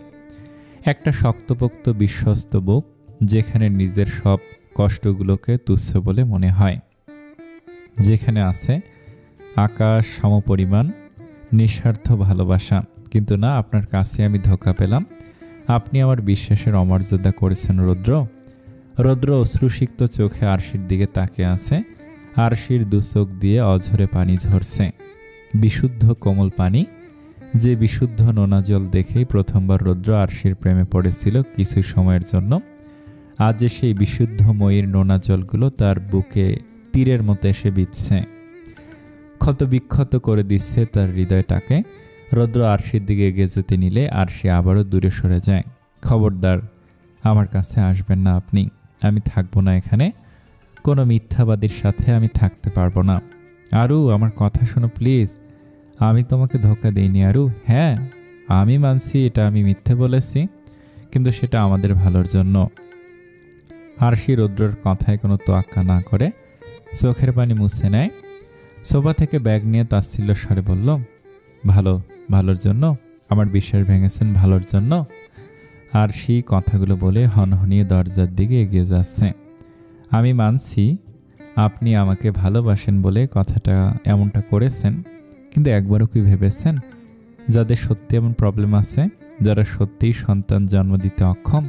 একটা শক্তপোক্ত বিশ্বস্ত বুক, যেখানে নিজের সব কষ্টগুলোকে তুচ্ছ বলে মনে হয়, যেখানে আছে আকাশ সমপরিমাণ নিঃস্বার্থ ভালোবাসা। কিন্তু না, আপনার কাছে আমি ধোঁকা পেলাম। আপনি আমার বিশ্বাসের অমর্যাদা করেছেন রৌদ্র। রৌদ্র অশ্রুসিক্ত চোখে আরশির দিকে তাকিয়ে আছে। আরশির 2 চোখ দিয়ে অঝরে পানি ঝরছে, বিশুদ্ধ কোমল পানি, যে বিশুদ্ধ নোনা জল দেখেই প্রথমবার রৌদ্র আরশির প্রেমে পড়েছিল কিছু সময়ের জন্য। আজ সেই বিশুদ্ধ ময়ীর নোনা জলগুলো তার বুকে তীরের মতো এসে বিঁধছে, ক্ষত বিক্ষত করে দিচ্ছে তার হৃদয়টাকে। রৌদ্র আরশির দিকে এগিয়ে যেতে নিলে আরশি আবারও দূরে সরে যায়। খবরদার, আমার কাছে আসবেন না আপনি। আমি থাকবো না এখানে। কোনো মিথ্যাবাদীর সাথে আমি থাকতে পারবো না। আরু, আমার কথা শোনো প্লিজ। আমি তোমাকে ধোঁকা দিইনি আরু। হ্যাঁ, আমি মানছি এটা আমি মিথ্যে বলেছি, কিন্তু সেটা আমাদের ভালোর জন্য। আরশি রৌদ্রর কথায় কোনো তোয়াক্কা না করে চোখের পানি মুছে নেয়। সোফা থেকে ব্যাগ নিয়ে তাচ্ছিল্য স্বরে বলল, ভালোর জন্য? আমার বিশ্বাস ভেঙেছেন ভালোর জন্য? আরশি কথাগুলো বলে হনহনিয়ে দরজার দিকে এগিয়ে যাচ্ছে। আমি মানছি আপনি আমাকে ভালোবাসেন বলে কথাটা এমনটা করেছেন, কিন্তু একবারও কি ভেবেছেন যাদের সত্যি এমন প্রবলেম আছে, যারা সত্যিই সন্তান জন্ম দিতে অক্ষম,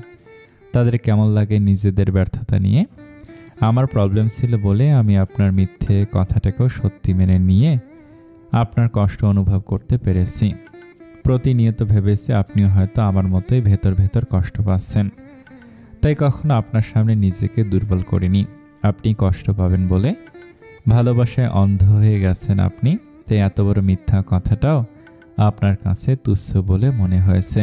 তাদের কেমন লাগে নিজেদের ব্যর্থতা নিয়ে? আমার প্রবলেম ছিল বলে আমি আপনার মিথ্যে কথাটাকেও সত্যি মেনে নিয়ে আপনার কষ্ট অনুভব করতে পেরেছি। প্রতিনিয়ত ভেবেছি আপনিও হয়তো আমার মতোই ভেতর ভেতর কষ্ট পাচ্ছেন, তাই কখনো আপনার সামনে নিজেকে দুর্বল করিনি। আপনি কষ্ট পাবেন বলে ভালোবাসায় অন্ধ হয়ে গেছেন আপনি, তাই এত বড় মিথ্যা কথাটাও আপনার কাছে তুচ্ছ বলে মনে হয়েছে।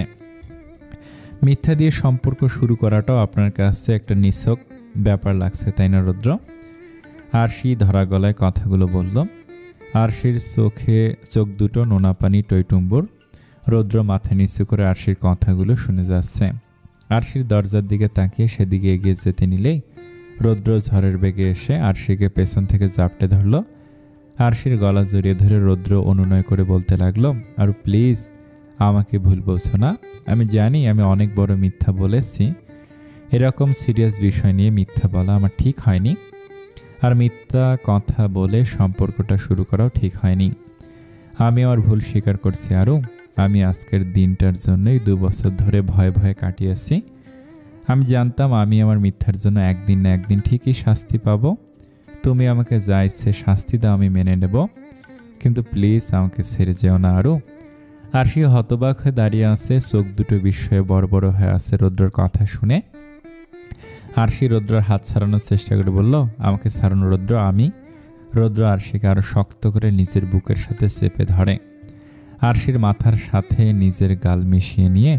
মিথ্যা দিয়ে সম্পর্ক শুরু করাটাও আপনার কাছে একটা নিছক ব্যাপার লাগছে, তাই না রৌদ্র? আরশি ধরা গলায় কথাগুলো বলল। আরশির চোখ দুটো নোনা পানি টইটুম্বুর। রৌদ্র মাথা নিচু করে আরশির কথাগুলো শুনে যাচ্ছে। আরশির দরজার দিকে তাকিয়ে সেদিকে এগিয়ে যেতে নিলেই রৌদ্র ঝড়ের বেগে এসে আরশিকে পেছন থেকে জাপটে ধরল। আরশির গলা জড়িয়ে ধরে রৌদ্র অনুনয় করে বলতে লাগলো, আর প্লিজ আমাকে ভুল বলছো না। আমি জানি আমি অনেক বড় মিথ্যা বলেছি। এরকম সিরিয়াস বিষয় নিয়ে মিথ্যা বলা আমার ঠিক হয়নি, আর মিথ্যা কথা বলে সম্পর্কটা শুরু করাও ঠিক হয়নি। আমি আমার ভুল স্বীকার করছি আরু। আমি আজকের দিনটার জন্যই 2 বছর ধরে ভয়ে ভয়ে কাটিয়েছি। আমি জানতাম আমি আমার মিথ্যার জন্য একদিন না একদিন ঠিকই শাস্তি পাবো। তুমি আমাকে যা ইচ্ছে শাস্তি দাও, আমি মেনে নেব, কিন্তু প্লিজ আমাকে ছেড়ে যেও না আরু। আরশি হতবাক হয়ে দাঁড়িয়ে আছে, চোখ দুটো বিস্ময়ে বড় বড় হয়ে আছে রৌদ্রর কথা শুনে। আরশি রৌদ্রর হাত ছাড়ানোর চেষ্টা করে বলল, আমাকে ছাড়ানো রৌদ্র। রৌদ্র আরশিকে আরো শক্ত করে নিজের বুকের সাথে চেপে ধরে। আরশির মাথার সাথে নিজের গাল মিশিয়ে নিয়ে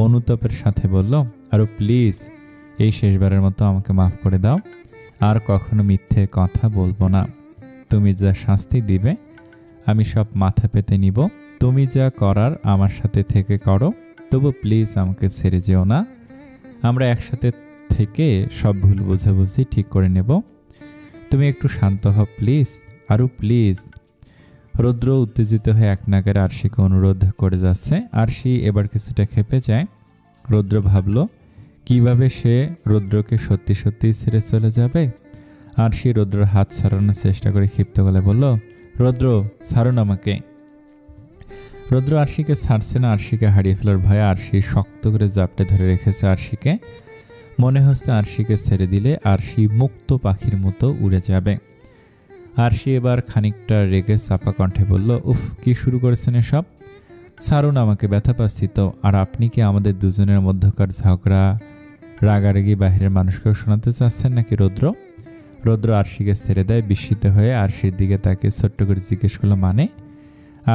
অনুতাপের সাথে বলল, আরো প্লিজ এই শেষবারের মতো আমাকে মাফ করে দাও। আর কখনো মিথ্যে কথা বলবো না। তুমি যা শাস্তি দিবে আমি সব মাথা পেতে নিব। তুমি যা করার আমার সাথে থেকে করো, তবু প্লিজ আমাকে ছেড়ে যেও না। আমরা একসাথে থেকে সব ভুল বোঝাবুঝি ঠিক করে নেব। তুমি একটু শান্ত হও প্লিজ, আরু প্লিজ। রৌদ্র উত্তেজিত হয়ে এক নাগারে আরশিকে অনুরোধ করে যাচ্ছে। আরশি এবার কিছুটা ক্ষেপে যায়। রৌদ্র ভাবল কিভাবে সে রৌদ্রকে সত্যি সত্যি ছেড়ে চলে যাবে। আরশি রৌদ্রর হাত ছাড়ানোর চেষ্টা করে ক্ষিপ্ত গলায় বলল, রৌদ্র ছাড়ুন আমাকে। রৌদ্র আরশিকে ছাড়ছে না। আরশিকে হারিয়ে ফেলার ভয়ে আরশি শক্ত করে জাপটে ধরে রেখেছে আরশিকে। মনে হচ্ছে আরশিকে ছেড়ে দিলে আরশি মুক্ত পাখির মতো উড়ে যাবে। আরশি এবার খানিকটা রেগে চাপা কণ্ঠে বলল, উফ, কি শুরু করেছেন এসব? ছাড়ুন আমাকে, ব্যথা পাচ্ছি তো। আর আপনি কি আমাদের দুজনের মধ্যকার ঝগড়া রাগারাগি বাহিরের মানুষকেও শোনাতে চাচ্ছেন নাকি রৌদ্র? রৌদ্র আরশিকে ছেড়ে দেয়। বিস্মিত হয়ে আরশির দিকে তাকে ছোট্ট করে জিজ্ঞেস করলো, মানে?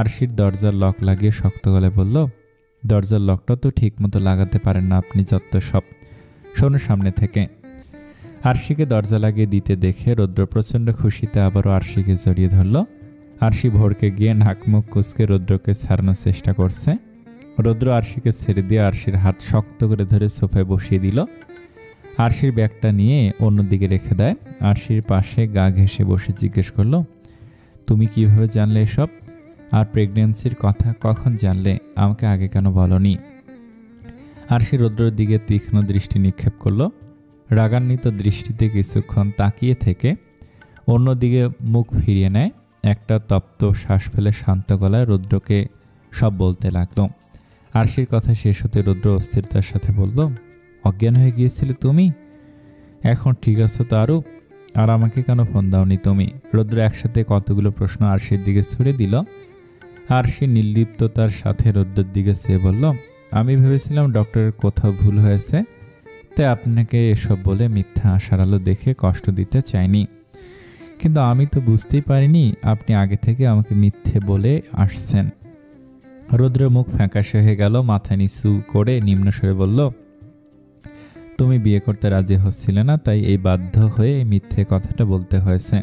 আরশির দরজার লক লাগিয়ে শক্ত গলায় বলল, দরজার লকটা তো ঠিক মতো লাগাতে পারেন না আপনি, যত সব। শোনো সামনে থেকে। আরশিকে দরজা লাগিয়ে দিতে দেখে রৌদ্র প্রচণ্ড খুশিতে আবারও আরশিকে জড়িয়ে ধরল। আরশি ভোরকে গিয়ে নাক মুখ কুঁচকে রৌদ্রকে ছাড়ানোর চেষ্টা করছে। রৌদ্র আরশিকে ছেড়ে দিয়ে আরশির হাত শক্ত করে ধরে সোফায় বসিয়ে দিল। আরশির ব্যাগটা নিয়ে অন্যদিকে রেখে দেয়। আরশির পাশে গা ঘেঁষে বসে জিজ্ঞেস করলো, তুমি কিভাবে জানলে এসব? আর প্রেগন্যান্সির কথা কখন জানলে? আমাকে আগে কেন বলনি? আরশি রৌদ্রের দিকে তীক্ষ্ণ দৃষ্টি নিক্ষেপ করলো। রাগান্বিত দৃষ্টিতে কিছুক্ষণ তাকিয়ে থেকে অন্যদিকে মুখ ফিরিয়ে নেয়। একটা তপ্ত শ্বাস ফেলে শান্ত গলায় রৌদ্রকে সব বলতে লাগলো। আরশির কথা শেষ হতে রৌদ্র অস্থিরতার সাথে বলল, অজ্ঞান হয়ে গিয়েছিলে তুমি? এখন ঠিক আছো তো আরু? আর আমাকে কেন ফোন দাওনি তুমি? রৌদ্র একসাথে কতগুলো প্রশ্ন আরশির দিকে ছুড়ে দিল। আরশি নির্লিপ্ততার সাথে রৌদ্রের দিকে চেয়ে বলল, আমি ভেবেছিলাম ডক্টরের কোথাও ভুল হয়েছে, তাই আপনাকে এসব বলে মিথ্যা আশার আলো দেখে কষ্ট দিতে চাইনি। কিন্তু আমি তো বুঝতেই পারিনি আপনি আগে থেকে আমাকে মিথ্যে বলে আসছেন। রৌদ্রের মুখ ফ্যাকাশে হয়ে গেল। মাথা নিচু করে নিম্ন স্বরে বলল, তুমি বিয়ে করতে রাজি হচ্ছিলে না, তাই এই বাধ্য হয়ে এই মিথ্যে কথাটা বলতে হয়েছে।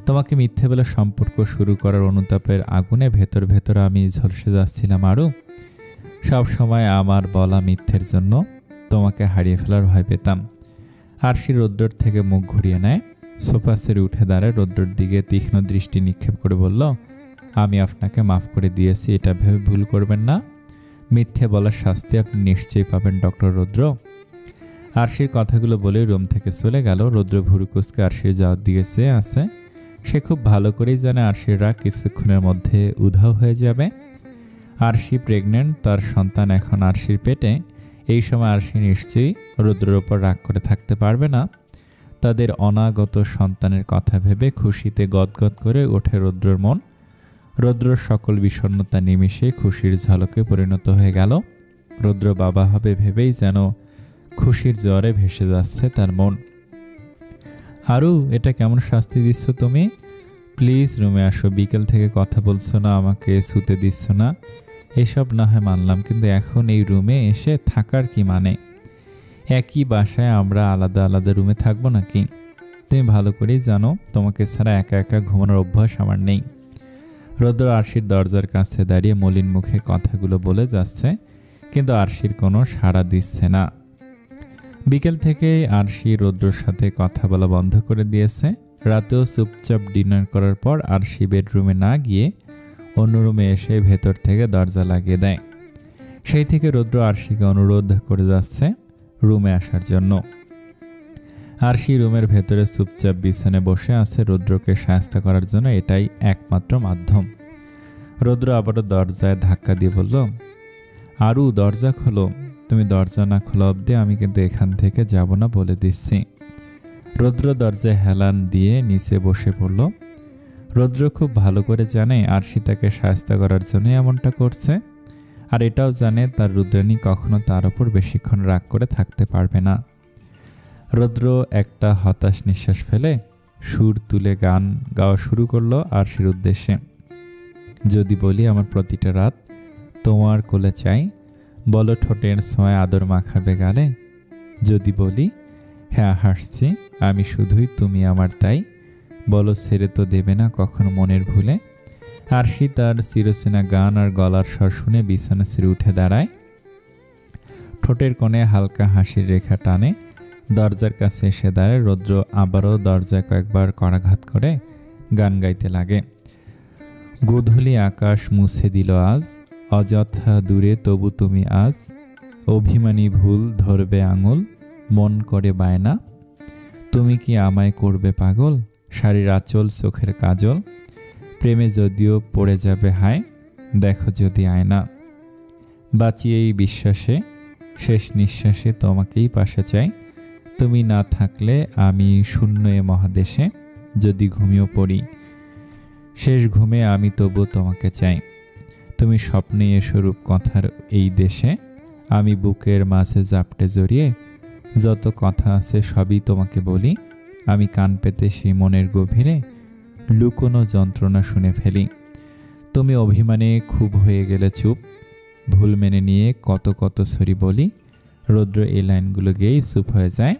তোমাকে মিথ্যে বলে সম্পর্ক শুরু করার অনুতাপের আগুনে ভেতর ভেতর আমি ঝলসে যাচ্ছিলাম আরও। সব সময় আমার বলা মিথ্যের জন্য তোমাকে হারিয়ে ফেলার ভয় পেতাম। আরশি রৌদ্রের থেকে মুখ ঘুরিয়ে নেয়। সোফা সেরে উঠে দাঁড়ায় রৌদ্রের দিকে তীক্ষ্ণ দৃষ্টি নিক্ষেপ করে বলল, আমি আপনাকে মাফ করে দিয়েছি, এটা ভেবে ভুল করবেন না। মিথ্যে বলার শাস্তি আপনি নিশ্চয়ই পাবেন ডক্টর রৌদ্র। আরশির কথাগুলো বলে রুম থেকে চলে গেল। রৌদ্র ভুরু কুঁচকে আরশির যাওয়ার দিকে চেয়ে আছে। সে খুব ভালো করেই জানে আরশির রাগ কিছুক্ষণের মধ্যে উধাও হয়ে যাবে। আরশি প্রেগনেন্ট, তার সন্তান এখন আরশির পেটে। এই সময় আরশি নিশ্চয়ই রৌদ্রের ওপর রাগ করে থাকতে পারবে না। তাদের অনাগত সন্তানের কথা ভেবে খুশিতে গদগদ করে ওঠে রৌদ্রের মন। রৌদ্রর সকল বিষণ্ণতা নিমিষে খুশির ঝলকে পরিণত হয়ে গেল। রৌদ্র বাবা হবে ভেবেই যেন খুশির জ্বরে ভেসে যাচ্ছে তার মন। আরু, এটা কেমন শাস্তি দিচ্ছ তুমি? প্লিজ রুমে আসো। বিকেল থেকে কথা বলছো না, আমাকে শুতে দিচ্ছ না। এসব না হয় মানলাম, কিন্তু এখন এই রুমে এসে থাকার কি মানে? একই বাসায় আমরা আলাদা আলাদা রুমে থাকবো নাকি? তুমি ভালো করেই জানো তোমাকে ছাড়া একা একা ঘুমানোর অভ্যাস আমার নেই। রৌদ্র আরশির দরজার কাছে দাঁড়িয়ে মলিন মুখে কথাগুলো বলে যাচ্ছে, কিন্তু আরশির কোনো সাড়া দিচ্ছে না। বিকেল থেকে আরশি রৌদ্রর সাথে কথা বলা বন্ধ করে দিয়েছে। রাতেও চুপচাপ ডিনার করার পর আরশি বেডরুমে না গিয়ে অন্য রুমে এসে ভেতর থেকে দরজা লাগিয়ে দেয়। সেই থেকে রৌদ্র আরশিকে অনুরোধ করে যাচ্ছে রুমে আসার জন্য। আরশি রুমের ভেতরে চুপচাপ বিছানায় বসে আছে। রৌদ্রকে সাহায্য করার জন্য এটাই একমাত্র মাধ্যম। রৌদ্র আবারও দরজায় ধাক্কা দিয়ে বলল, আরু দরজা খোলো। তুমি দরজা না খোলা অবধি আমি কিন্তু এখান থেকে যাব না, বলে দিচ্ছি। রৌদ্র দরজায় হেলান দিয়ে নিচে বসে পড়ল। রৌদ্র খুব ভালো করে জানে আরশি তাকে সাহায্য করার জন্য এমনটা করছে, আর এটাও জানে তার রুদ্রাণী কখনো তার ওপর বেশিক্ষণ রাগ করে থাকতে পারবে না। রৌদ্র একটা হতাশ নিঃশ্বাস ফেলে সুর তুলে গান গাওয়া শুরু করলো আরশির উদ্দেশ্যে। যদি বলি আমার প্রতিটা রাত তোমার কোলে চাই, বলো ঠোঁটের ছোঁয়ায় আদর মাখাবে গালে। যদি বলি হ্যাঁ হাসছি আমি শুধুই তুমি আমার তাই, বলো ছেড়ে তো দেবে না কখনো মনের ভুলে। আরশি তার চিরচেনা গান আর গলার স্বর শুনে বিছানা ছেড়ে উঠে দাঁড়ায়। ঠোঁটের কোণে হালকা হাসির রেখা টানে। দরজার কাছে এসে দাঁড়ায়। রৌদ্র আবারও দরজায় কয়েকবার করাঘাত করে গান গাইতে লাগে। গোধূলি আকাশ মুছে দিল আজ, অযথা দূরে তবু তুমি আজ, অভিমানী ভুল ধরবে আঙুল, মন করে বায়না, তুমি কি আমায় করবে পাগল, শাড়ির আঁচল চোখের কাজল, প্রেমে যদিও পড়ে যাবে হায়, দেখো যদি আয়না। বাঁচি এই বিশ্বাসে, শেষ নিঃশ্বাসে তোমাকেই পাশে চাই, তুমি না থাকলে আমি শূন্য এ মহাদেশে, যদি ঘুমিয়েও পড়ি শেষ ঘুমে আমি তবু তোমাকে চাই। তুমি স্বপ্নে এসো রূপকথার এই দেশে, আমি বুকের মাঝে জাপটে জড়িয়ে যত কথা আছে সবই তোমাকে বলি। আমি কান পেতে সেই মনের গভীরে লুকোনো যন্ত্রণা শুনে ফেলি। তুমি অভিমানে খুব হয়ে গেলে চুপ, ভুল মেনে নিয়ে কত কত সরি বলি। রৌদ্র এই লাইনগুলো গেয়েই চুপ হয়ে যায়।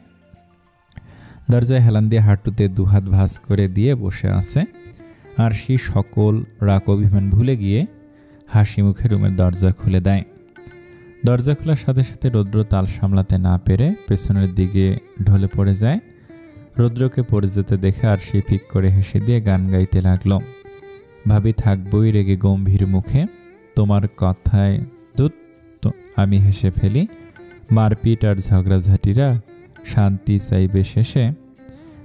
দরজায় হেলান দিয়ে হাঁটুতে দুহাত ভাঁজ করে দিয়ে বসে আছে। আর সেই সকল রাগ অভিমান ভুলে গিয়ে হাসি মুখে রুমের দরজা খুলে দেয়। দরজা খোলার সাথে সাথে রৌদ্র তাল সামলাতে না পেরে পেছনের দিকে ঢলে পড়ে যায়। রৌদ্রকে পড়ে যেতে দেখে আর সে পিক করে হেসে দিয়ে গান গাইতে লাগলো। ভাবি থাকবই রেগে গম্ভীর মুখে, তোমার কথায় দুধ তো আমি হেসে ফেলি। মারপিট আর ঝগড়াঝাটিরা শান্তি চাইবে শেষে,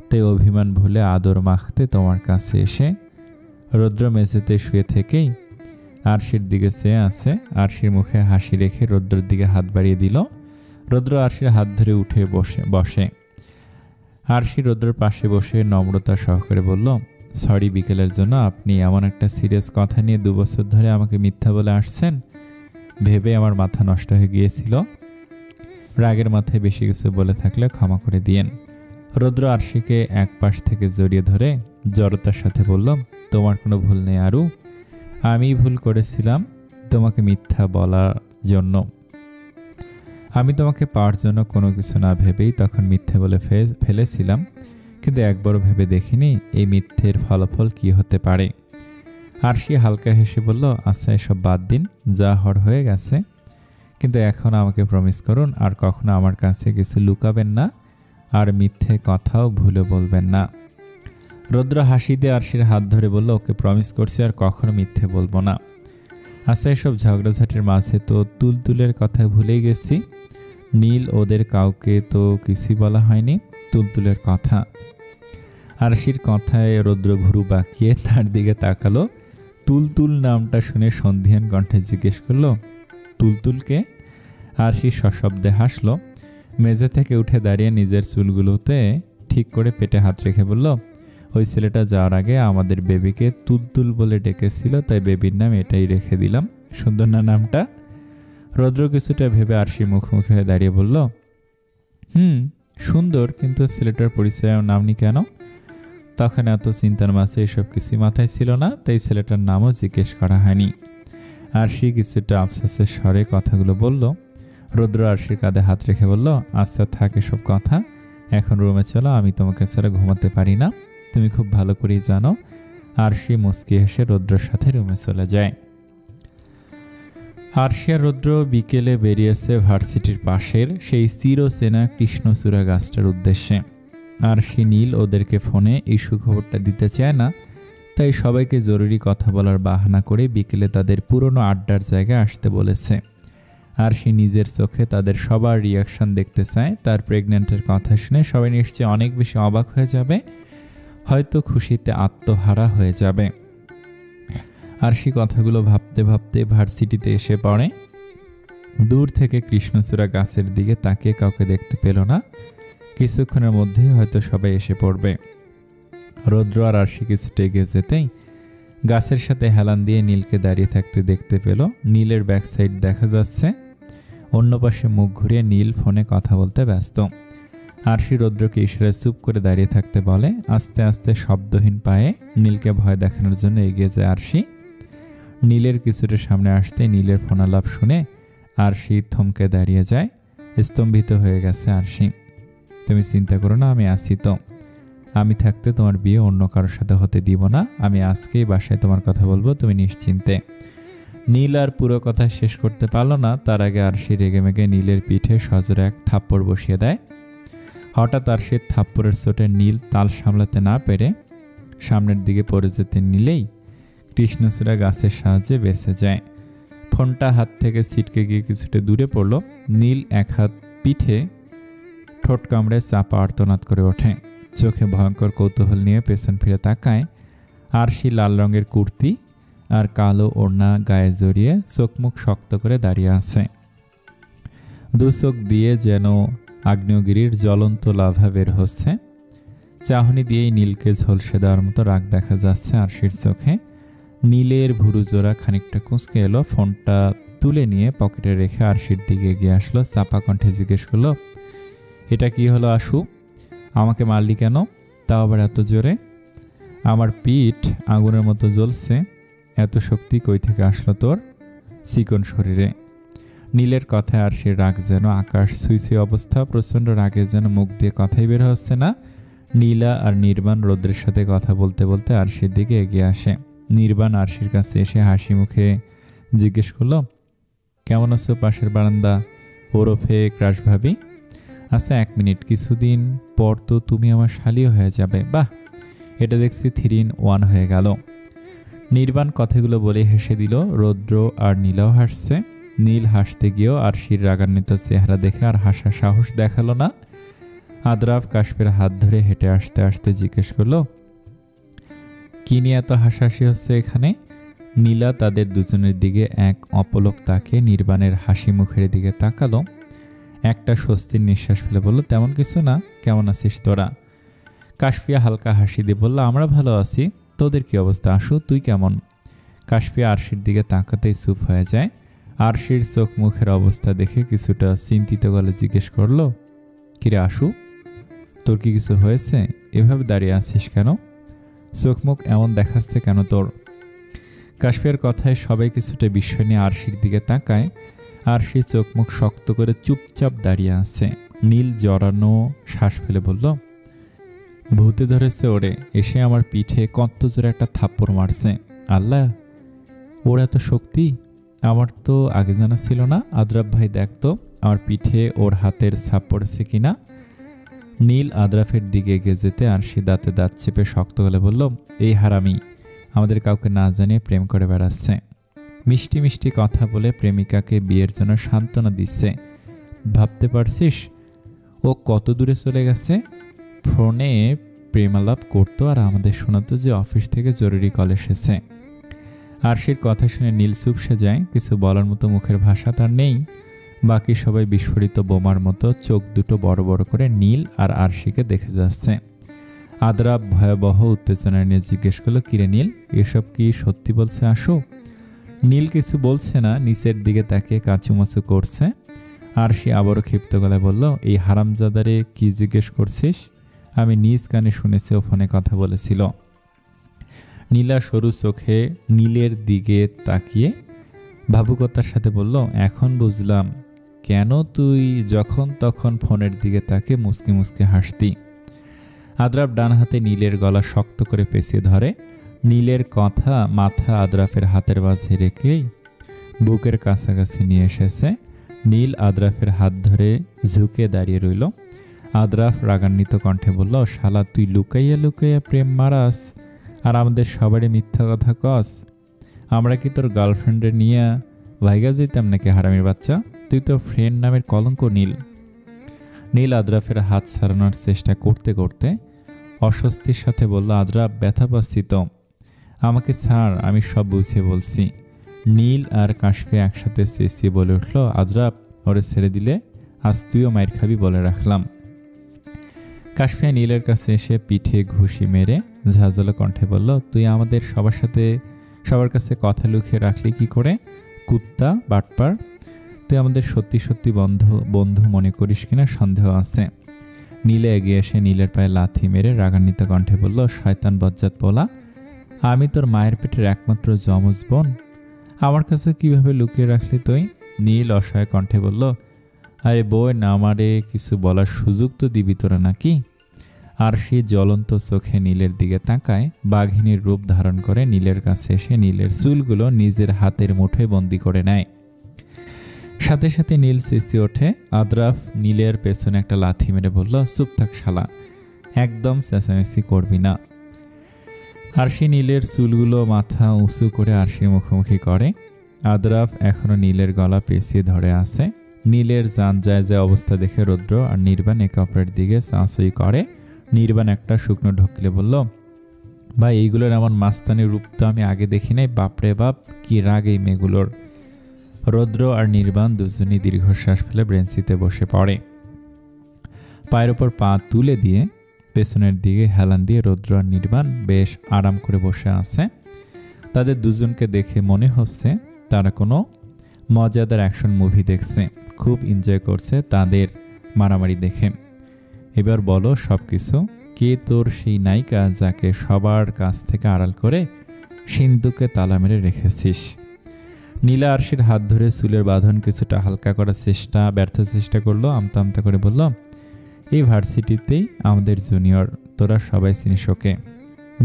তাই অভিমান ভুলে আদর মাখতে তোমার কাছে এসে। রৌদ্র মেঝেতে শুয়ে থেকেই আরশির দিকে চেয়ে আছে। আরশির মুখে হাসি রেখে রৌদ্রের দিকে হাত বাড়িয়ে দিল। রৌদ্র আরশির হাত ধরে উঠে বসে। আরশি রৌদ্রের পাশে বসে নম্রতা সহকারে বলল, সরি বিকেলের জন্য। আপনি এমন একটা সিরিয়াস কথা নিয়ে 2 বছর ধরে আমাকে মিথ্যা বলে আসছেন, ভেবে আমার মাথা নষ্ট হয়ে গিয়েছিল। রাগের মাথায় বেশি কিছু বলে থাকলে ক্ষমা করে দিয়েন। রৌদ্র আরশিকে এক পাশ থেকে জড়িয়ে ধরে জড়তার সাথে বলল, তোমার কোনো ভুল নেই আরু, আমি ভুল করেছিলাম তোমাকে মিথ্যা বলার জন্য। আমি তোমাকে পাওয়ার জন্য কোনো কিছু না ভেবেই তখন মিথ্যে বলে ফেলেছিলাম, কিন্তু একবারও ভেবে দেখিনি এই মিথ্যের ফলাফল কি হতে পারে। আরশি হালকা হেসে বলল, আচ্ছা এসব বাদ দিন, যা হয়ে গেছে, কিন্তু এখন আমাকে প্রমিস করুন আর কখনো আমার কাছে কিছু লুকাবেন না, আর মিথ্যে কথাও ভুলে বলবেন না। রৌদ্র হাসি দিয়ে আরশির হাত ধরে বলল, ওকে প্রমিস করছি আর কখনো মিথ্যে বলবো না। আচ্ছা এসব ঝগড়াঝাটির মাঝে তো তুলতুলের কথা ভুলেই গেছি। নীল ওদের কাউকে তো কিছুই বলা হয়নি তুলতুলের কথা। আরশির কথায় রৌদ্র ভুরু বাঁকিয়ে তার দিকে তাকালো। তুলতুল নামটা শুনে সন্ধিহান কণ্ঠে জিজ্ঞেস করলো, তুলতুলকে? আরশি সশব্দে হাসলো। মেঝে থেকে উঠে দাঁড়িয়ে নিজের চুলগুলোতে ঠিক করে পেটে হাত রেখে বলল, ওই ছেলেটা যাওয়ার আগে আমাদের বেবিকে তুলতুল বলে ডেকেছিল, তাই বেবির নাম এটাই রেখে দিলাম। সুন্দর না নামটা? রৌদ্র কিছুটা ভেবে আরশির মুখোমুখি হয়ে দাঁড়িয়ে বলল, সুন্দর, কিন্তু ছেলেটার পরিচয় নামনি কেন? তখন এত চিন্তার মাঝে এসব কিছুই মাথায় ছিল না, তাই ছেলেটার নামও জিজ্ঞেস করা হয়নি। আরশি কিছুটা আফসোসের স্বরে কথাগুলো বলল। রৌদ্র আরশির কাঁধে হাত রেখে বলল, আচ্ছা থাক এসব কথা, এখন রুমে চলো, আমি তোমাকে ছাড়া ঘুমাতে পারি না, তুমি খুব ভালো করেই জানো। আরশি মুচকি হেসে রৌদ্রের সাথে রুমে চলে যায়। আরশি আর রৌদ্র বিকেলে বেরিয়েছে ভার্সিটির পাশের সেই চিরচেনা কৃষ্ণচূড়া গাছটার উদ্দেশ্যে। আরশি নীল ওদেরকে ফোনে এই সুখবরটা দিতে চায় না, তাই সবাইকে জরুরি কথা বলার বাহানা করে বিকেলে তাদের পুরনো আড্ডার জায়গায় আসতে বলেছে। আরশি নিজের চোখে তাদের সবার রিয়াকশন দেখতে চায়। তার প্রেগন্যান্টের কথা শুনে সবাই নিশ্চয়ই অনেক বেশি অবাক হয়ে যাবে, হয়তো খুশিতে আত্মহারা হয়ে যাবে। আরশি কথাগুলো ভাবতে ভাবতে ভার্সিটিতে এসে পড়ে। দূর থেকে কৃষ্ণচূড়া গাছের দিকে তাকিয়ে কাউকে দেখতে পেল না। কিছুক্ষণের মধ্যেই হয়তো সবাই এসে পড়বে। রৌদ্র আর আরশি কিছুটা এগিয়ে যেতেই গাছের সাথে হেলান দিয়ে নীলকে দাঁড়িয়ে থাকতে দেখতে পেল। নীলের ব্যাক সাইড দেখা যাচ্ছে, অন্য পাশে মুখ ঘুরিয়ে নীল ফোনে কথা বলতে ব্যস্ত। আরশি রৌদ্রকে ইশারায় চুপ করে দাঁড়িয়ে থাকতে বলে। আস্তে আস্তে শব্দহীন পায়ে নীলকে ভয় দেখানোর জন্য এগিয়ে যায় আরশি। নীলের কিছুটা সামনে আসতে নীলের ফোনালাপ শুনে আরশি থমকে দাঁড়িয়ে যায়। স্তম্ভিত হয়ে গেছে আরশি। তুমি চিন্তা করো না, আমি আছি তো। আমি থাকতে তোমার বিয়ে অন্য কারোর সাথে হতে দিব না। আমি আজকেই বাসায় তোমার কথা বলবো, তুমি নিশ্চিন্তে। নীল আর পুরো কথা শেষ করতে পারলো না, তার আগে আরশি রেগেমেগে নীলের পিঠে সজোরে এক থাপ্পড় বসিয়ে দেয়। হঠাৎ আরশির থাপ্পড়ের চোটে নীল তাল সামলাতে না পেরে সামনের দিকে পড়ে যেতে নিলেই কৃষ্ণচূড়া গাছের সাহায্যে বেঁচে যায়। ফোনটা হাত থেকে ছিটকে গিয়ে কিছুটা দূরে পড়ল। নীল এক হাত পিঠে ঠোঁট কামড়ে চাপা আর্তনাদ করে ওঠে। চোখে ভয়ঙ্কর কৌতূহল নিয়ে পেছন ফিরে তাকায়। আরশি লাল রঙের কুর্তি আর কালো ওড়না গায়ে জড়িয়ে চোখমুখ শক্ত করে দাঁড়িয়ে আছে। দু চোখ দিয়ে যেন আগ্নেয়গিরির জ্বলন্ত লাভা বের হচ্ছে। চাহনি দিয়েই নীলকে ঝলসে দেওয়ার মতো রাগ দেখা যাচ্ছে আরশির চোখে। নীলের ভুরু জোড়া খানিকটা কুঁচকে এলো, ফোনটা তুলে নিয়ে পকেটে রেখে আরশির দিকে এগিয়ে আসলো। চাপা কণ্ঠে জিজ্ঞেস করলো, এটা কি হলো আশু? আমাকে মারলি কেন, তাও আবার এত জোরে? আমার পিঠ আগুনের মতো জ্বলছে। এত শক্তি কই থেকে আসলো তোর চিকন শরীরে? নীলের কথায় আরশির রাগ যেন আকাশ ছুঁই অবস্থা। প্রচণ্ড রাগে যেন মুখ দিয়ে কথাই বের হচ্ছে না। নীলা আর নির্বাণ রৌদ্রের সাথে কথা বলতে বলতে আরশির দিকে এগিয়ে আসে। নির্বাণ আরশির কাছে এসে হাসি মুখে জিজ্ঞেস করলো, কেমন আছো পাশের বারান্দা ওরফে ক্রাশ ভাবি? আচ্ছা 1 মিনিট, কিছুদিন পর তো তুমি আমার শালিও হয়ে যাবে। বাহ, এটা দেখছি 3 in 1 হয়ে গেল। নির্বাণ কথাগুলো বলে হেসে দিল। রৌদ্র আর নীলাও হাসছে। নীল হাসতে গিয়েও আরশির রাগান্বিত চেহারা দেখে আর হাসার সাহস দেখালো না। আদ্রাফ কাশফের হাত ধরে হেঁটে আসতে আসতে জিজ্ঞেস করলো, কি নিয়ে এত হাসাহাসি হচ্ছে এখানে? নীলা তাদের দুজনের দিকে এক অপলক তাকে নির্বাণের হাসি মুখের দিকে তাকালো। একটা স্বস্তির নিঃশ্বাস ফেলে বলল, তেমন কিছু না, কেমন আছিস তোরা? কাশফিয়া হালকা হাসি দিয়ে বলল, আমরা ভালো আছি, তোদের কি অবস্থা আশু, তুই কেমন? কাশফিয়া আরশির দিকে তাকাতেই চুপ হয়ে যায়। আরশির চোখ মুখের অবস্থা দেখে কিছুটা চিন্তিত গলে জিজ্ঞেস করলো, কিরে আশু, তোর কি কিছু হয়েছে? এভাবে দাঁড়িয়ে আছিস কেন? চোখ মুখ এমন দেখাচ্ছে কেন তোর? কাশফিয়ার কথায় সবাই কিছুটা বিস্ময় নিয়ে আরশির দিকে তাকায়। আরশি চোখ মুখ শক্ত করে চুপচাপ দাঁড়িয়ে আছে। নীল জড়ানো শ্বাস ফেলে বলল, ভূতে ধরেছে ওরে, এসে আমার পিঠে কত জোরে একটা থাপ্পড় মারছে। আল্লাহ, ওর এত শক্তি, আমার তো আগে জানা ছিল না। আদ্রাফ ভাই দেখতো আমার পিঠে ওর হাতের ছাপ পড়েছে কিনা। নীল আদ্রাফের দিকে এগিয়ে যেতে আরশি দাঁতে দাঁত চেপে শক্ত গলে বলল, এই হারামি আমাদের কাউকে না জানিয়ে প্রেম করে বেড়াচ্ছে। মিষ্টি মিষ্টি কথা বলে প্রেমিকাকে বিয়ের জন্য সান্ত্বনা দিচ্ছে। ভাবতে পারছিস ও কত দূরে চলে গেছে? ফোনে প্রেমালাপ করতো আর আমাদের শোনাতো যে অফিস থেকে জরুরি কল এসেছে। আরশির কথা শুনে নীল চুপসে যায়। কিছু বলার মতো মুখের ভাষা তার নেই। বাকি সবাই বিস্ফোরিত বোমার মতো চোখ দুটো বড় বড় করে নীল আর আরশিকে দেখে যাচ্ছে। আদ্রাফ ভয়াবহ উত্তেজনা নিয়ে জিজ্ঞেস করলো, কিরে নীল, এসব কি সত্যি বলছে আশু? নীল কিছু বলছে না, নিচের দিকে তাকিয়ে কাঁচুমাচু করছে। আরশি আবারও ক্ষিপ্ত গলায় বলল, এই হারামজাদারে কি জিজ্ঞেস করছিস? আমি নিজ কানে শুনেছি ও ফোনে কথা বলেছিল। নীলা সরু চোখে নীলের দিকে তাকিয়ে ভাবুকতার সাথে বলল, এখন বুঝলাম কেন তুই যখন তখন ফোনের দিকে তাকে মুচকি মুচকি হাসতি। আদ্রাফ ডান হাতে নীলের গলা শক্ত করে পেঁচিয়ে ধরে। নীলের কথা মাথা আদ্রাফের হাতের মাঝে রেখেই বুকের কাছাকাছি নিয়ে এসেছে। নীল আদ্রাফের হাত ধরে ঝুঁকে দাঁড়িয়ে রইল। আদ্রাফ রাগান্বিত কণ্ঠে বলল, শালা তুই লুকাইয়া লুকাইয়া প্রেম মারাস আর আমাদের সবারই মিথ্যা কথা কস। আমরা কি তোর গার্লফ্রেন্ডের নিয়ে ভাইগা যেতাম নাকি হারামির বাচ্চা? তুই তো ফ্রেন্ড নামের কলঙ্ক। নীল আদ্রাফের হাত ছাড়ানোর চেষ্টা করতে করতে অস্বস্তির সাথে বলল, আদ্রাফ ব্যথা পাচ্ছি তো, আমাকে ছাড়, আমি সব বুঝিয়ে বলছি। নীল আর কাশফিয়া একসাথে চেঁচিয়ে বলে উঠল, আদ্রাফ ওরে ছেড়ে দিলে আজ তুইও মায়ের খাবি বলে রাখলাম। কাশফিয়া নীলের কাছে এসে পিঠে ঘুষি মেরে ঝাঁঝালো কণ্ঠে বলল, তুই আমাদের সবার কাছে কথা লুকিয়ে রাখলি কি করে? কুত্তা বাটপার, তুই আমাদের সত্যি সত্যি বন্ধু মনে করিস কিনা সন্দেহ আছে। নীলে এগিয়ে এসে নীলের পায়ে লাথি মেরে রাগান্বিত কণ্ঠে বলল, শয়তান বজ্জাত পোলা, আমি তোর মায়ের পেটের একমাত্র যমজ বোন, আমার কাছে কিভাবে লুকিয়ে রাখলি তুই? নীল অসহায় কণ্ঠে বলল, আরে বোন, আমারে কিছু বলার সুযোগ তো দিবি তোরা নাকি? আরশি জ্বলন্ত চোখে নীলের দিকে তাকায়। বাঘিনীর রূপ ধারণ করে নীলের কাছে এসে নীলের চুলগুলো নিজের হাতের মুঠোয় বন্দি করে নেয়। সাথে সাথে নীল চেঁচিয়ে ওঠে। আদ্রাফ নীলের পেছনে একটা লাথি মেরে বলল, চুপ থাক শালা, একদম চেঁচামেচি করবি না। আরশি নীলের চুলগুলো মাথা উঁচু করে আরশির মুখোমুখি করে। আদ্রাফ এখনো নীলের গলা পেঁচিয়ে ধরে আছে। নীলের জান যায় অবস্থা দেখে রৌদ্র আর নির্বাণ একে অপরের দিকে চাঁচই করে। নির্বাণ একটা শুকনো ঢোকলে বলল, ভাই, এইগুলোর এমন মাস্তানি রূপ তো আমি আগে দেখি নাই, বাপরে বাপ, কি রাগ এই মেয়েগুলোর। রৌদ্র আর নির্বাণ দুজনই দীর্ঘশ্বাস ফেলে ব্রেঞ্চিতে বসে পড়ে। পায়ের ওপর পা তুলে দিয়ে পেছনের দিকে হেলান দিয়ে রৌদ্র আর নির্বাণ বেশ আরাম করে বসে আছে। তাদের দুজনকে দেখে মনে হচ্ছে তারা কোনো মজাদার অ্যাকশন মুভি দেখছে, খুব এনজয় করছে তাদের মারামারি দেখে। এবার বলো সব কিছু, কে তোর সেই নায়িকা যাকে সবার কাছ থেকে আড়াল করে সিন্ধুকে তালা মেরে রেখেছিস? নীলা আরশির হাত ধরে চুলের বাঁধন কিছুটা হালকা করার ব্যর্থ চেষ্টা করলো। আমতা আমতা করে বলল, এই ভার্সিটিতেই আমাদের জুনিয়র, তোরা সবাই চিনিস ওকে।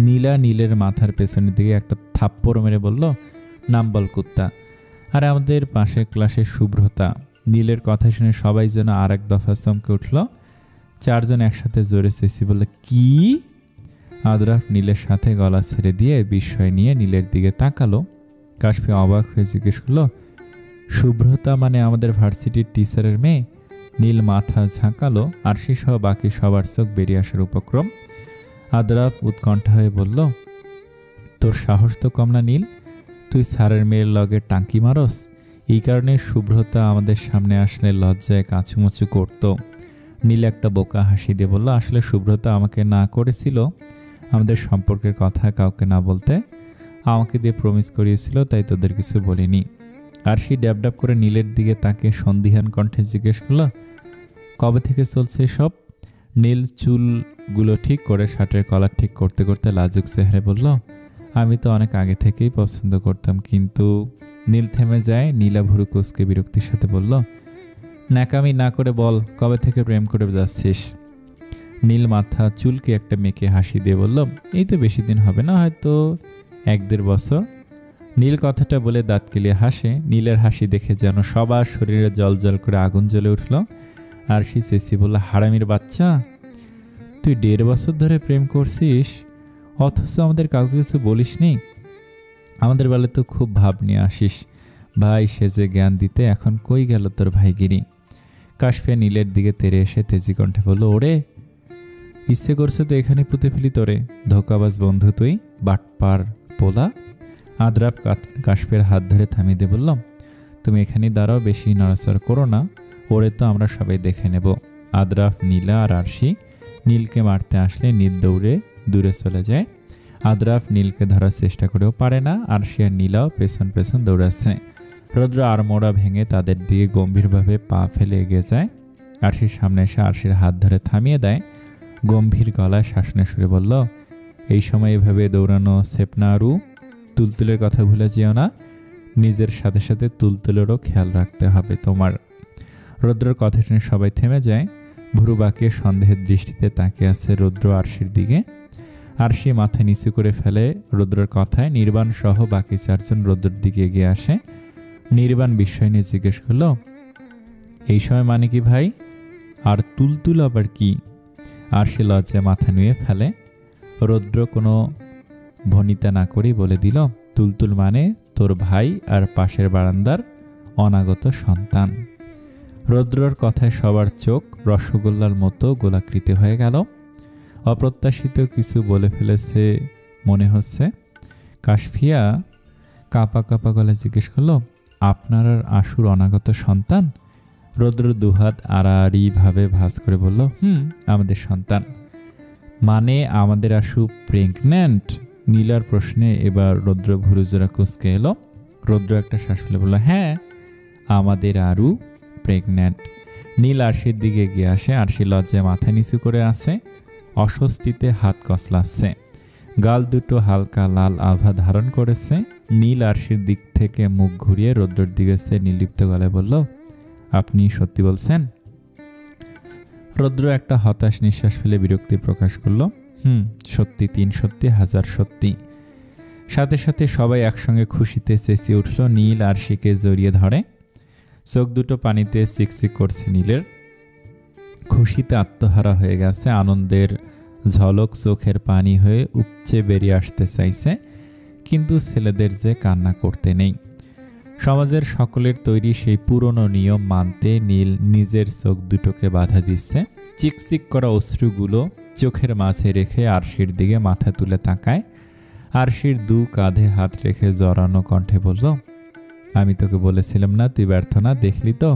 নীলা নীলের মাথার পেছনের দিকে একটা থাপ্পড় মেরে বলল, নাম বল কুত্তা। আর আমাদের পাশের ক্লাসের শুভ্রতা। নীলের কথা শুনে সবাই যেন আর এক দফা চমকে উঠল। চারজন একসাথে জোরে চেঁচিয়ে বলল, কি? আদ্রাফ নীলের সাথে গলা ছেড়ে দিয়ে বিস্ময় নিয়ে নীলের দিকে তাকালো। কাশফি অবাক হয়ে জিজ্ঞেস করলো, শুভ্রতা মানে আমাদের ভার্সিটির টিচারের মেয়ে? নীল মাথা ঝাঁকালো। আরশি সহ বাকি সবার চোখ বেরিয়ে আসার উপক্রম। আদ্রাফ উৎকণ্ঠা হয়ে বলল, তোর সাহস তো কম না নীল, তুই স্যারের মেয়ের লগে টাঙ্কি মারস? এই কারণে শুভ্রতা আমাদের সামনে আসলে লজ্জায় কাঁচুমুচু করত। নীল একটা বোকা হাসি দিয়ে বলল, আসলে শুভ্রতা আমাকে না করেছিল আমাদের সম্পর্কের কথা কাউকে না বলতে, আমাকে দিয়ে প্রমিস করিয়েছিল, তাই তোদের কিছু বলিনি। আরশি ড্যাব করে নীলের দিকে তাকে সন্দিহান কণ্ঠে জিজ্ঞেস করল, কবে থেকে চলছে সব? নীল চুলগুলো ঠিক করে শার্টের কলার ঠিক করতে করতে লাজুক চেহারে বলল, আমি তো অনেক আগে থেকেই পছন্দ করতাম, কিন্তু। নীল থেমে যায়। নীলা ভুরু কুঁচকে বিরক্তির সাথে বলল, ন্যাকামি না করে বল, কবে থেকে প্রেম করে যাচ্ছিস? নীল মাথা চুলকে একটা মেয়েকে হাসি দিয়ে বলল, এই তো বেশি দিন হবে না, হয়তো 1-1.5 বছর। নীল কথাটা বলে দাঁত কেলিয়ে হাসে। নীলের হাসি দেখে যেন সবার শরীরে জল জল করে আগুন জ্বলে উঠল। আরশি চেঁচিয়ে বলল, হারামির বাচ্চা, তুই 1.5 বছর ধরে প্রেম করছিস, অথচ আমাদের কাউকে কিছু বলিস নি? আমাদের বেলায় তো খুব ভাব নিয়ে আসিস, ভাই সেজে জ্ঞান দিতে, এখন কই গেল তোর ভাইগিরি? কাশফিয়া নীলের দিকে তেড়ে এসে তেজি কণ্ঠে বলল, ওরে, ইচ্ছে করছে তো এখানে পুঁতে ফেলি তোরে, ধোকাবাজ বন্ধু তুই, বাটপার পোলা। আদ্রাফ কাশফিয়ার হাত ধরে থামিয়ে দিয়ে বললাম, তুমি এখানেই দাঁড়াও, বেশি নড়াচড়া করো না, ওরে তো আমরা সবাই দেখে নেব। আদ্রাফ, নীলা আর আরশি নীলকে মারতে আসলে নীল দৌড়ে দূরে চলে যায়। আদ্রাফ নীলকে ধরার চেষ্টা করেও পারে না। আরশি আর নীলাও পেছন পেছন দৌড়াচ্ছে। রৌদ্র আড়মোড়া ভেঙে তাদের দিকে গম্ভীরভাবে পা ফেলে এগিয়ে যায়। আরশির সামনে এসে আরশির হাত ধরে থামিয়ে দেয়। গম্ভীর গলায় শাসনের সুরে বলল, এই সময় এভাবে দৌড়ানো সেফ না আরু, তুলতুলের কথা ভুলে যেও না, নিজের সাথে সাথে তুলতুলেরও খেয়াল রাখতে হবে তোমার। রৌদ্রের কথা শুনে সবাই থেমে যায়। ভুরু বাঁকিয়ে সন্দেহের দৃষ্টিতে তাকিয়ে আছে রৌদ্র আরশির দিকে। আরশি মাথা নিচু করে ফেলে রৌদ্রের কথায়। নির্বাণ সহ বাকি 4 জন রৌদ্রের দিকে এগিয়ে আসে। নির্বাণ বিস্ময় নিয়ে জিজ্ঞেস করল, এই সময় মানে কি ভাই? আর তুলতুল আবার কি? আরশি লজ্জায় মাথা নুয়ে ফেলে। রৌদ্র কোনো ভনিতা না করেই বলে দিল, তুলতুল মানে তোর ভাই আর পাশের বারান্দার অনাগত সন্তান। রৌদ্রর কথায় সবার চোখ রসগোল্লার মতো গোলাকৃতি হয়ে গেল। অপ্রত্যাশিত কিছু বলে ফেলেছে মনে হচ্ছে। কাশফিয়া কাঁপা কাঁপা গলায় জিজ্ঞেস করল, আপনার আর আশুর অনাগত সন্তান? রৌদ্র দুহাত আড়াআড়িভাবে ভাঁজ করে বলল, আমাদের সন্তান। মানে আমাদের আশু প্রেগন্যান্ট? নীলার প্রশ্নে এবার রৌদ্র ভুরুজোড়া কুঁচকে এলো। রৌদ্র একটা শ্বাস ফেলে বলল, হ্যাঁ, আমাদের আরু প্রেগন্যান্ট। নীল আরশির দিকে গিয়ে আসে। আরশি লজ্জায় মাথা নিচু করে আছে, অস্বস্তিতে হাত কসলাচ্ছে। গাল দুটো হালকা লাল আভা ধারণ করেছে। নীল আরশির দিক থেকে মুখ ঘুরিয়ে রৌদ্রের দিকে সে নির্লিপ্ত গলায় বলল, আপনি সত্যি বলছেন? রৌদ্র একটা হতাশ নিঃশ্বাস ফেলে বিরক্তি প্রকাশ করল, সত্যি, 3 সত্যি, 1000 সত্যি। সাথে সাথে সবাই একসঙ্গে খুশিতে চেঁচিয়ে উঠল। নীল আরশিকে জড়িয়ে ধরে। চোখ দুটো পানিতে চিকচিক করছে নীলের। খুশিতে আত্মহারা হয়ে গেছে। আনন্দের ঝলক চোখের পানি হয়ে উপচে বেরিয়ে আসতে চাইছে, কিন্তু ছেলেদের যে কান্না করতে নেই। সমাজের সকলের তৈরি সেই পুরনো নিয়ম মানতে নীল নিজের চোখ দুটোকে বাধা দিচ্ছে। চিকচিক করা অশ্রুগুলো চোখের মাঝে রেখে আরশির দিকে মাথা তুলে তাকায়। আরশির 2 কাঁধে হাত রেখে জড়ানো কণ্ঠে বলল, আমি তোকে বলেছিলাম না তুই ব্যর্থ না, দেখলি তো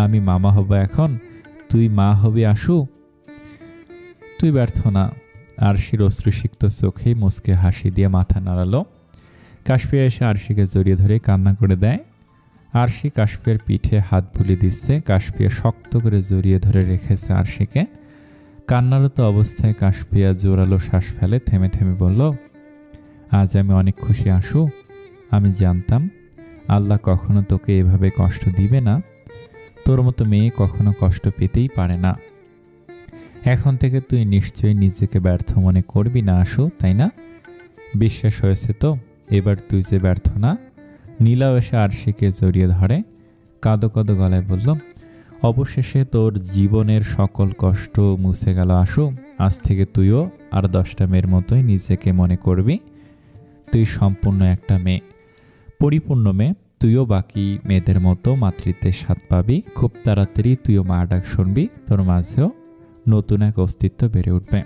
আমি মামা হব এখন, তুই মা হবি আশু, তুই ব্যর্থ না। আরশির অশ্রুসিক্ত চোখে মুচকে হাসি দিয়ে মাথা নাড়ালো। কাশপিয়া এসে আরশিকে জড়িয়ে ধরে কান্না করে দেয়। আরশি কাশপিয়ার পিঠে হাত বুলিয়ে দিচ্ছে। কাশপিয়া শক্ত করে জড়িয়ে ধরে রেখেছে আরশিকে। কান্নারত অবস্থায় কাশপিয়া জোরালো শ্বাস ফেলে, থেমে থেমে বলল, আজ আমি অনেক খুশি আশু। আমি জানতাম আল্লাহ কখনো তোকে এভাবে কষ্ট দিবে না। তোর মতো মেয়ে কখনো কষ্ট পেতেই পারে না। এখন থেকে তুই নিশ্চয়ই নিজেকে ব্যর্থ মনে করবি না আশু, তাই না? বিশ্বাস হয়েছে তো এবার তুই যে ব্যর্থ না। নীলাও এসে আরশিকে জড়িয়ে ধরে, কাঁদো কাঁদো গলায় বলল, অবশেষে তোর জীবনের সকল কষ্ট মুছে গেল আশু। আজ থেকে তুইও আর 10টা মেয়ের মতোই নিজেকে মনে করবি। তুই সম্পূর্ণ একটা মেয়ে, পরিপূর্ণ মেয়ে। তুইও বাকি মেয়েদের মতো মাতৃত্বের স্বাদ পাবি। খুব তাড়াতাড়ি তুইও মা ডাক শুনবি। তোর মাঝেও নতুন এক অস্তিত্ব বেড়ে উঠবে।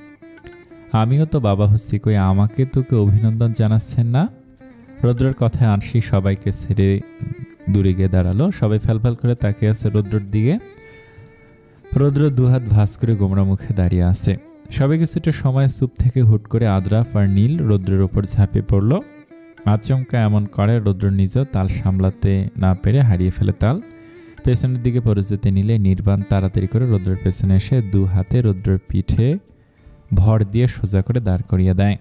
আমিও তো বাবা হচ্ছি, কই আমাকে তোকে অভিনন্দন জানাচ্ছেন না? রৌদ্রের কথায় আরশি সবাইকে ছেড়ে দূরে গিয়ে দাঁড়ালো। সবাই ফ্যালফ্যাল করে তাকিয়ে আছে রৌদ্রের দিকে। রৌদ্র দুহাত ভাঁজ করে গোমরা মুখে দাঁড়িয়ে আছে। সবাই কিছুটা সময় চুপ থেকে হুট করে আদ্রাফ আর নীল রৌদ্রের ওপর ঝাঁপিয়ে পড়ল। আচমকা এমন করে রৌদ্র নিজেও তাল সামলাতে না পেরে হারিয়ে ফেলে তাল। পেছনের দিকে পড়ে যেতে নিলে নির্বাণ তাড়াতাড়ি করে রৌদ্রের পেছনে এসে 2 হাতে রৌদ্রের পিঠে ভর দিয়ে সোজা করে দাঁড় করিয়ে দেয়।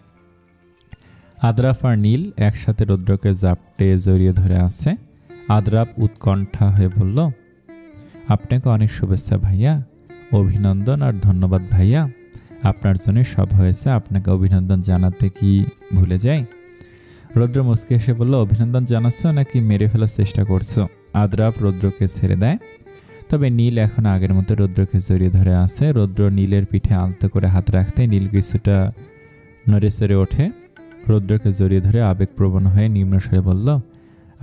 আদ্রাফ আর নীল একসাথে রৌদ্রকে জাপটে জড়িয়ে ধরে আছে। আদ্রাফ উৎকণ্ঠা হয়ে বলল, আপনাকে অনেক শুভেচ্ছা ভাইয়া, অভিনন্দন আর ধন্যবাদ ভাইয়া। আপনার জন্য সব হয়েছে, আপনাকে অভিনন্দন জানাতে কি ভুলে যাই? রৌদ্র মুচকি এসে বলল, অভিনন্দন জানাচ্ছ নাকি মেরে ফেলার চেষ্টা করছো? আদ্রাফ রৌদ্রকে ছেড়ে দেয়। তবে নীল এখন আগের মতো রৌদ্রকে জড়িয়ে ধরে আছে। রৌদ্র নীলের পিঠে আলতো করে হাত রাখতে নীল কিছুটা নড়ে চড়ে ওঠে। রৌদ্রকে জড়িয়ে ধরে আবেগপ্রবণ হয়ে নিম্নস্বরে বলল,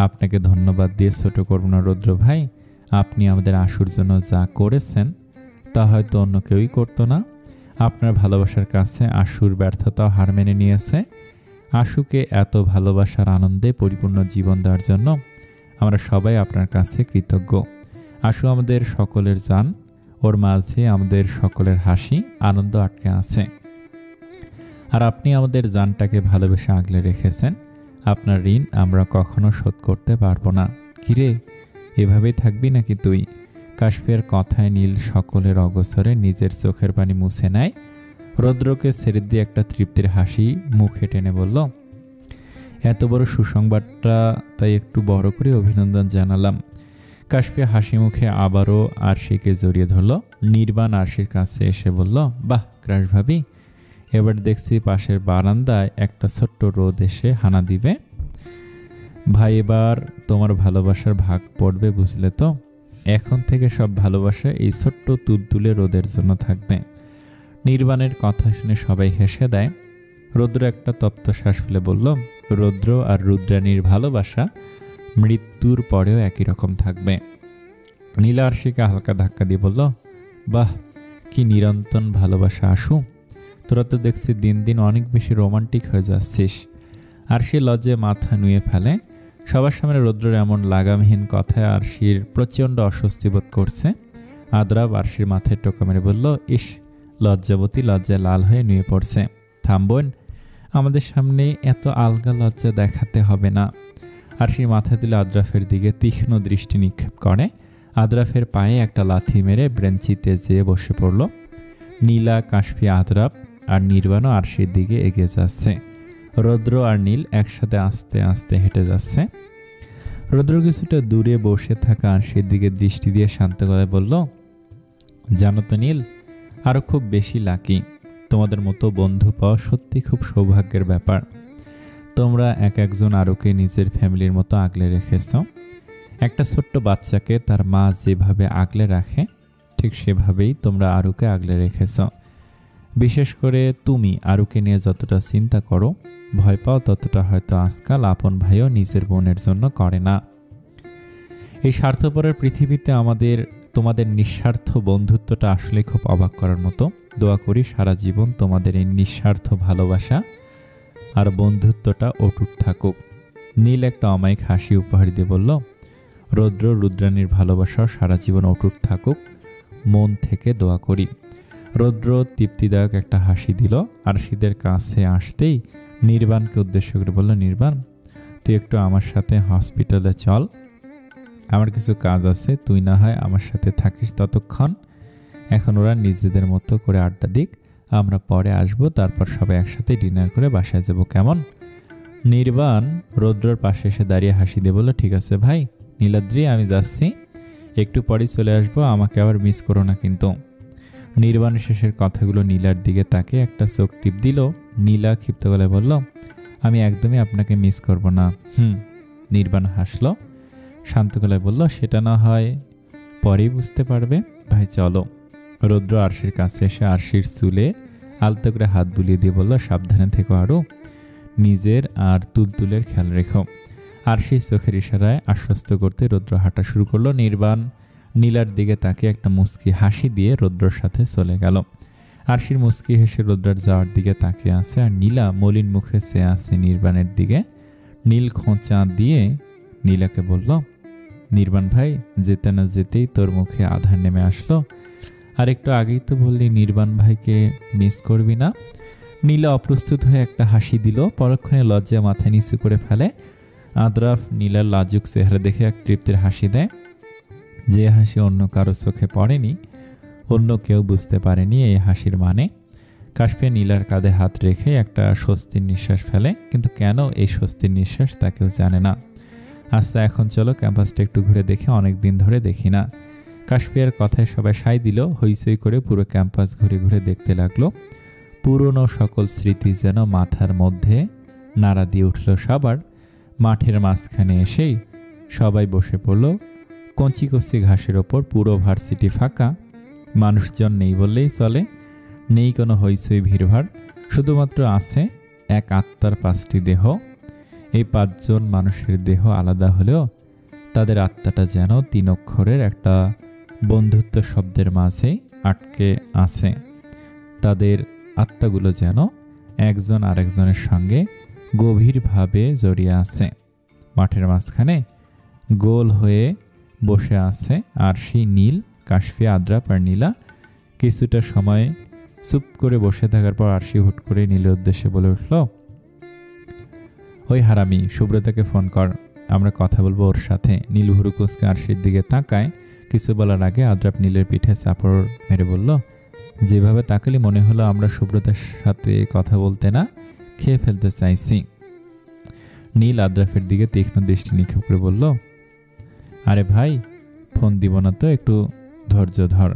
আপনাকে ধন্যবাদ দিয়ে ছোট করব না রৌদ্র ভাই। আপনি আমাদের আশুর জন্য যা করেছেন তা হয়তো অন্য কেউই করতো না। আপনার ভালোবাসার কাছে আশুর ব্যর্থতাও হার মেনে নিয়েছে। আশুকে এত ভালোবাসার আনন্দে পরিপূর্ণ জীবন দেওয়ার জন্য আমরা সবাই আপনার কাছে কৃতজ্ঞ। আশু আমাদের সকলের জান, ওর মাঝে আমাদের সকলের হাসি আনন্দ আটকে আছে। আর আপনি আমাদের জানটাকে ভালোবেসে আগলে রেখেছেন। আপনার ঋণ আমরা কখনো শোধ করতে পারবো না। কিরে, এভাবেই থাকবি নাকি তুই? কাশপিয়ার কথায় নীল সকলের অগোচরে নিজের চোখের পানি মুছে নেয়। রৌদ্রকে ছেড়ে দিয়ে একটা তৃপ্তির হাসি মুখে টেনে বলল, এত বড় সুসংবাদটা তাই একটু বড় করে অভিনন্দন জানালাম। কাশপিয়া হাসি মুখে আবারও আরশিকে জড়িয়ে ধরল। নির্বাণ আরশির কাছে এসে বলল, বাহ ক্রাশ ভাবি, এবার দেখছি পাশের বারান্দায় একটা ছোট্ট রোদ এসে হানা দিবে। ভাই এবার তোমার ভালোবাসার ভাগ পড়বে, বুঝলে তো? এখন থেকে সব ভালোবাসা এই ছোট্ট তুলতুলে রোদের জন্য থাকবে। নির্বাণের কথা শুনে সবাই হেসে দেয়। রৌদ্র একটা তপ্ত শ্বাস ফেলে বলল, রৌদ্র আর রুদ্রাণীর ভালোবাসা মৃত্যুর পরেও একই রকম থাকবে। নীলা আরশিকে হালকা ধাক্কা দিয়ে বলল, বাহ কি নিরন্তর ভালোবাসা আশু, তোরা তো দেখছি দিন দিন অনেক বেশি রোমান্টিক হয়ে যাচ্ছিস। আরশি লজ্জে মাথা নুয়ে ফেলে। সবার সামনে রৌদ্রের এমন লাগামহীন কথায় আরশির প্রচণ্ড অস্বস্তি বোধ করছে। আদ্রাব আরশির মাথায় টোকা মেরে বলল, ইস, লজ্জাবতী লজ্জায় লাল হয়ে নুয়ে পড়ছে। থামবেন, আমাদের সামনে এত আলগা লজ্জা দেখাতে হবে না। আরশি মাথা তুলে আদ্রাফের দিকে তীক্ষ্ণ দৃষ্টি নিক্ষেপ করে। আদ্রাফের পায়ে একটা লাথি মেরে ব্রেঞ্চিতে যেয়ে বসে পড়ল। নীলা, কাশপিয়া, আদ্রাফ আর নির্বাণও আরশির দিকে এগিয়ে যাচ্ছে। রৌদ্র আর নীল একসাথে আস্তে আস্তে হেঁটে যাচ্ছে। রৌদ্র কিছুটা দূরে বসে থাকা আরশির দিকে দৃষ্টি দিয়ে শান্ত গলায় বলল, জানো তো নীল, আরও খুব বেশি লাকি। তোমাদের মতো বন্ধু পাওয়া সত্যি খুব সৌভাগ্যের ব্যাপার। তোমরা এক একজন আরুকে নিজের ফ্যামিলির মতো আগলে রেখেছ। একটা ছোট্ট বাচ্চাকে তার মা যেভাবে আগলে রাখে ঠিক সেভাবেই তোমরা আরুকে আগলে রেখেছ। বিশেষ করে তুমি আরুকে নিয়ে যতটা চিন্তা করো, ভয় পাও, ততটা হয়তো আজকাল আপন ভাইও নিজের বোনের জন্য করে না। এই স্বার্থপরের পৃথিবীতে তোমাদের নিঃস্বার্থ বন্ধুত্বটা আসলে খুব অবাক করার মতো। দোয়া করি সারা জীবন তোমাদের এই নিঃস্বার্থ ভালোবাসা আর বন্ধুত্বটা অটুট থাকুক। নীল একটা অমায়িক হাসি উপহার দিয়ে বলল, রৌদ্র রুদ্রাণীর ভালোবাসাও সারা জীবন অটুট থাকুক, মন থেকে দোয়া করি। রৌদ্র তৃপ্তিদায়ক একটা হাসি দিল। আরশিদের কাছে আসতেই নির্বাণকে উদ্দেশ্য করে বলল, নির্বাণ, তুই একটু আমার সাথে হসপিটালে চল, আমার কিছু কাজ আছে, তুই না হয় আমার সাথে থাকিস ততক্ষণ। এখন ওরা নিজেদের মতো করে আড্ডা দিক, আমরা পরে আসবো, তারপর সবাই একসাথে ডিনার করে বাসায় যাব, কেমন? নির্বাণ রৌদ্রর পাশে এসে দাঁড়িয়ে হাসি দিয়ে বলল, ঠিক আছে ভাই নীলাদ্রি, আমি যাচ্ছি, একটু পরেই চলে আসবো, আমাকে আবার মিস করো না কিন্তু। নির্বাণ শেষের কথাগুলো নীলার দিকে তাকে একটা চোখ টিপ দিল। নীলা ক্ষিপ্ত গলায় বলল, আমি একদমই আপনাকে মিস করব না। নির্বাণ হাসল, শান্ত গলায় বলল, সেটা না হয় পরেই বুঝতে পারবে, ভাই চলো। রৌদ্র আরশির কাছে এসে আরশির চুলে আলতো করে হাত বুলিয়ে দিয়ে বলল, সাবধানে থেকো আরও, নিজের আর তুলতুলের খেয়াল রেখো। আরশির চোখের ইশারায় আশ্বস্ত করতে রৌদ্র হাঁটা শুরু করলো। নির্বাণ নীলার দিকে তাকে একটা মুচকি হাসি দিয়ে রৌদ্রর সাথে চলে গেল। আরশির মুচকি হেসে রৌদ্রার যাওয়ার দিকে তাকিয়ে আছে, আর নীলা মলিন মুখে চেয়ে আছে নির্বাণের দিকে। নীল খোঁচা দিয়ে নীলাকে বলল, নির্বাণ ভাই, যেতে না যেতেই তোর মুখে আধার নেমে আসলো, আর একটু আগেই তো বললি নির্বাণ ভাইকে মিস করবি না। নীলা অপ্রস্তুত হয়ে একটা হাসি দিল, পরক্ষণে লজ্জা মাথা নিচু করে ফেলে। আদ্রাফ নীলার লাজুক চেহারা দেখে এক তৃপ্তির হাসি দেয়, যে হাসি অন্য কারো চোখে পড়েনি, অন্য কেউ বুঝতে পারেনি এই হাসির মানে। কাশফিয়া নীলার কাঁধে হাত রেখে একটা স্বস্তির নিঃশ্বাস ফেলে, কিন্তু কেন এই স্বস্তির নিঃশ্বাস তা কেউ জানে না। আচ্ছা এখন চলো ক্যাম্পাসটা একটু ঘুরে দেখে, অনেক দিন ধরে দেখি না। কাশফিয়ার কথায় সবাই সায় দিল, হইচই করে পুরো ক্যাম্পাস ঘুরে ঘুরে দেখতে লাগলো। পুরনো সকল স্মৃতি যেন মাথার মধ্যে নাড়া দিয়ে উঠল সবার। মাঠের মাঝখানে এসেই সবাই বসে পড়ল কঞ্চি কচি ঘাসের ওপর। পুরো ভার্সিটি ফাঁকা, মানুষজন নেই বললেই চলে, নেই কোনো হইচই ভিড়ভাড়, শুধুমাত্র আছে এক আত্মার 5টি দেহ। এই 5 জন মানুষের দেহ আলাদা হলেও তাদের আত্মাটা যেন 3 অক্ষরের একটা বন্ধুত্ব শব্দের মাঝে আটকে আছে। তাদের আত্মাগুলো যেন একজন আরেকজনের সঙ্গে গভীরভাবে জড়িয়ে আছে। মাঠের মাঝখানে গোল হয়ে বসে আছে আরশি, নীল, কাশফিয়া, আদ্রাফ আর নীলা। কিছুটা সময় চুপ করে বসে থাকার পর আরশি হুট করে নীলের উদ্দেশ্যে বলে উঠল, ওই হারামি, সুব্রতাকে ফোন কর, আমরা কথা বলবো ওর সাথে। নীল হুরুকুসকে আরশির দিকে তাকায়, কিছু বলার আগে আদ্রাফ নীলের পিঠে চাপড় মেরে বলল, যেভাবে তাকালি মনে হলো আমরা সুব্রতার সাথে কথা বলতে না, খেয়ে ফেলতে চাইছি। নীল আদ্রাফের দিকে তীক্ষ্ণ দৃষ্টি নিক্ষেপ করে বলল, আরে ভাই, ফোন দিব না তো, একটু ধৈর্য ধর।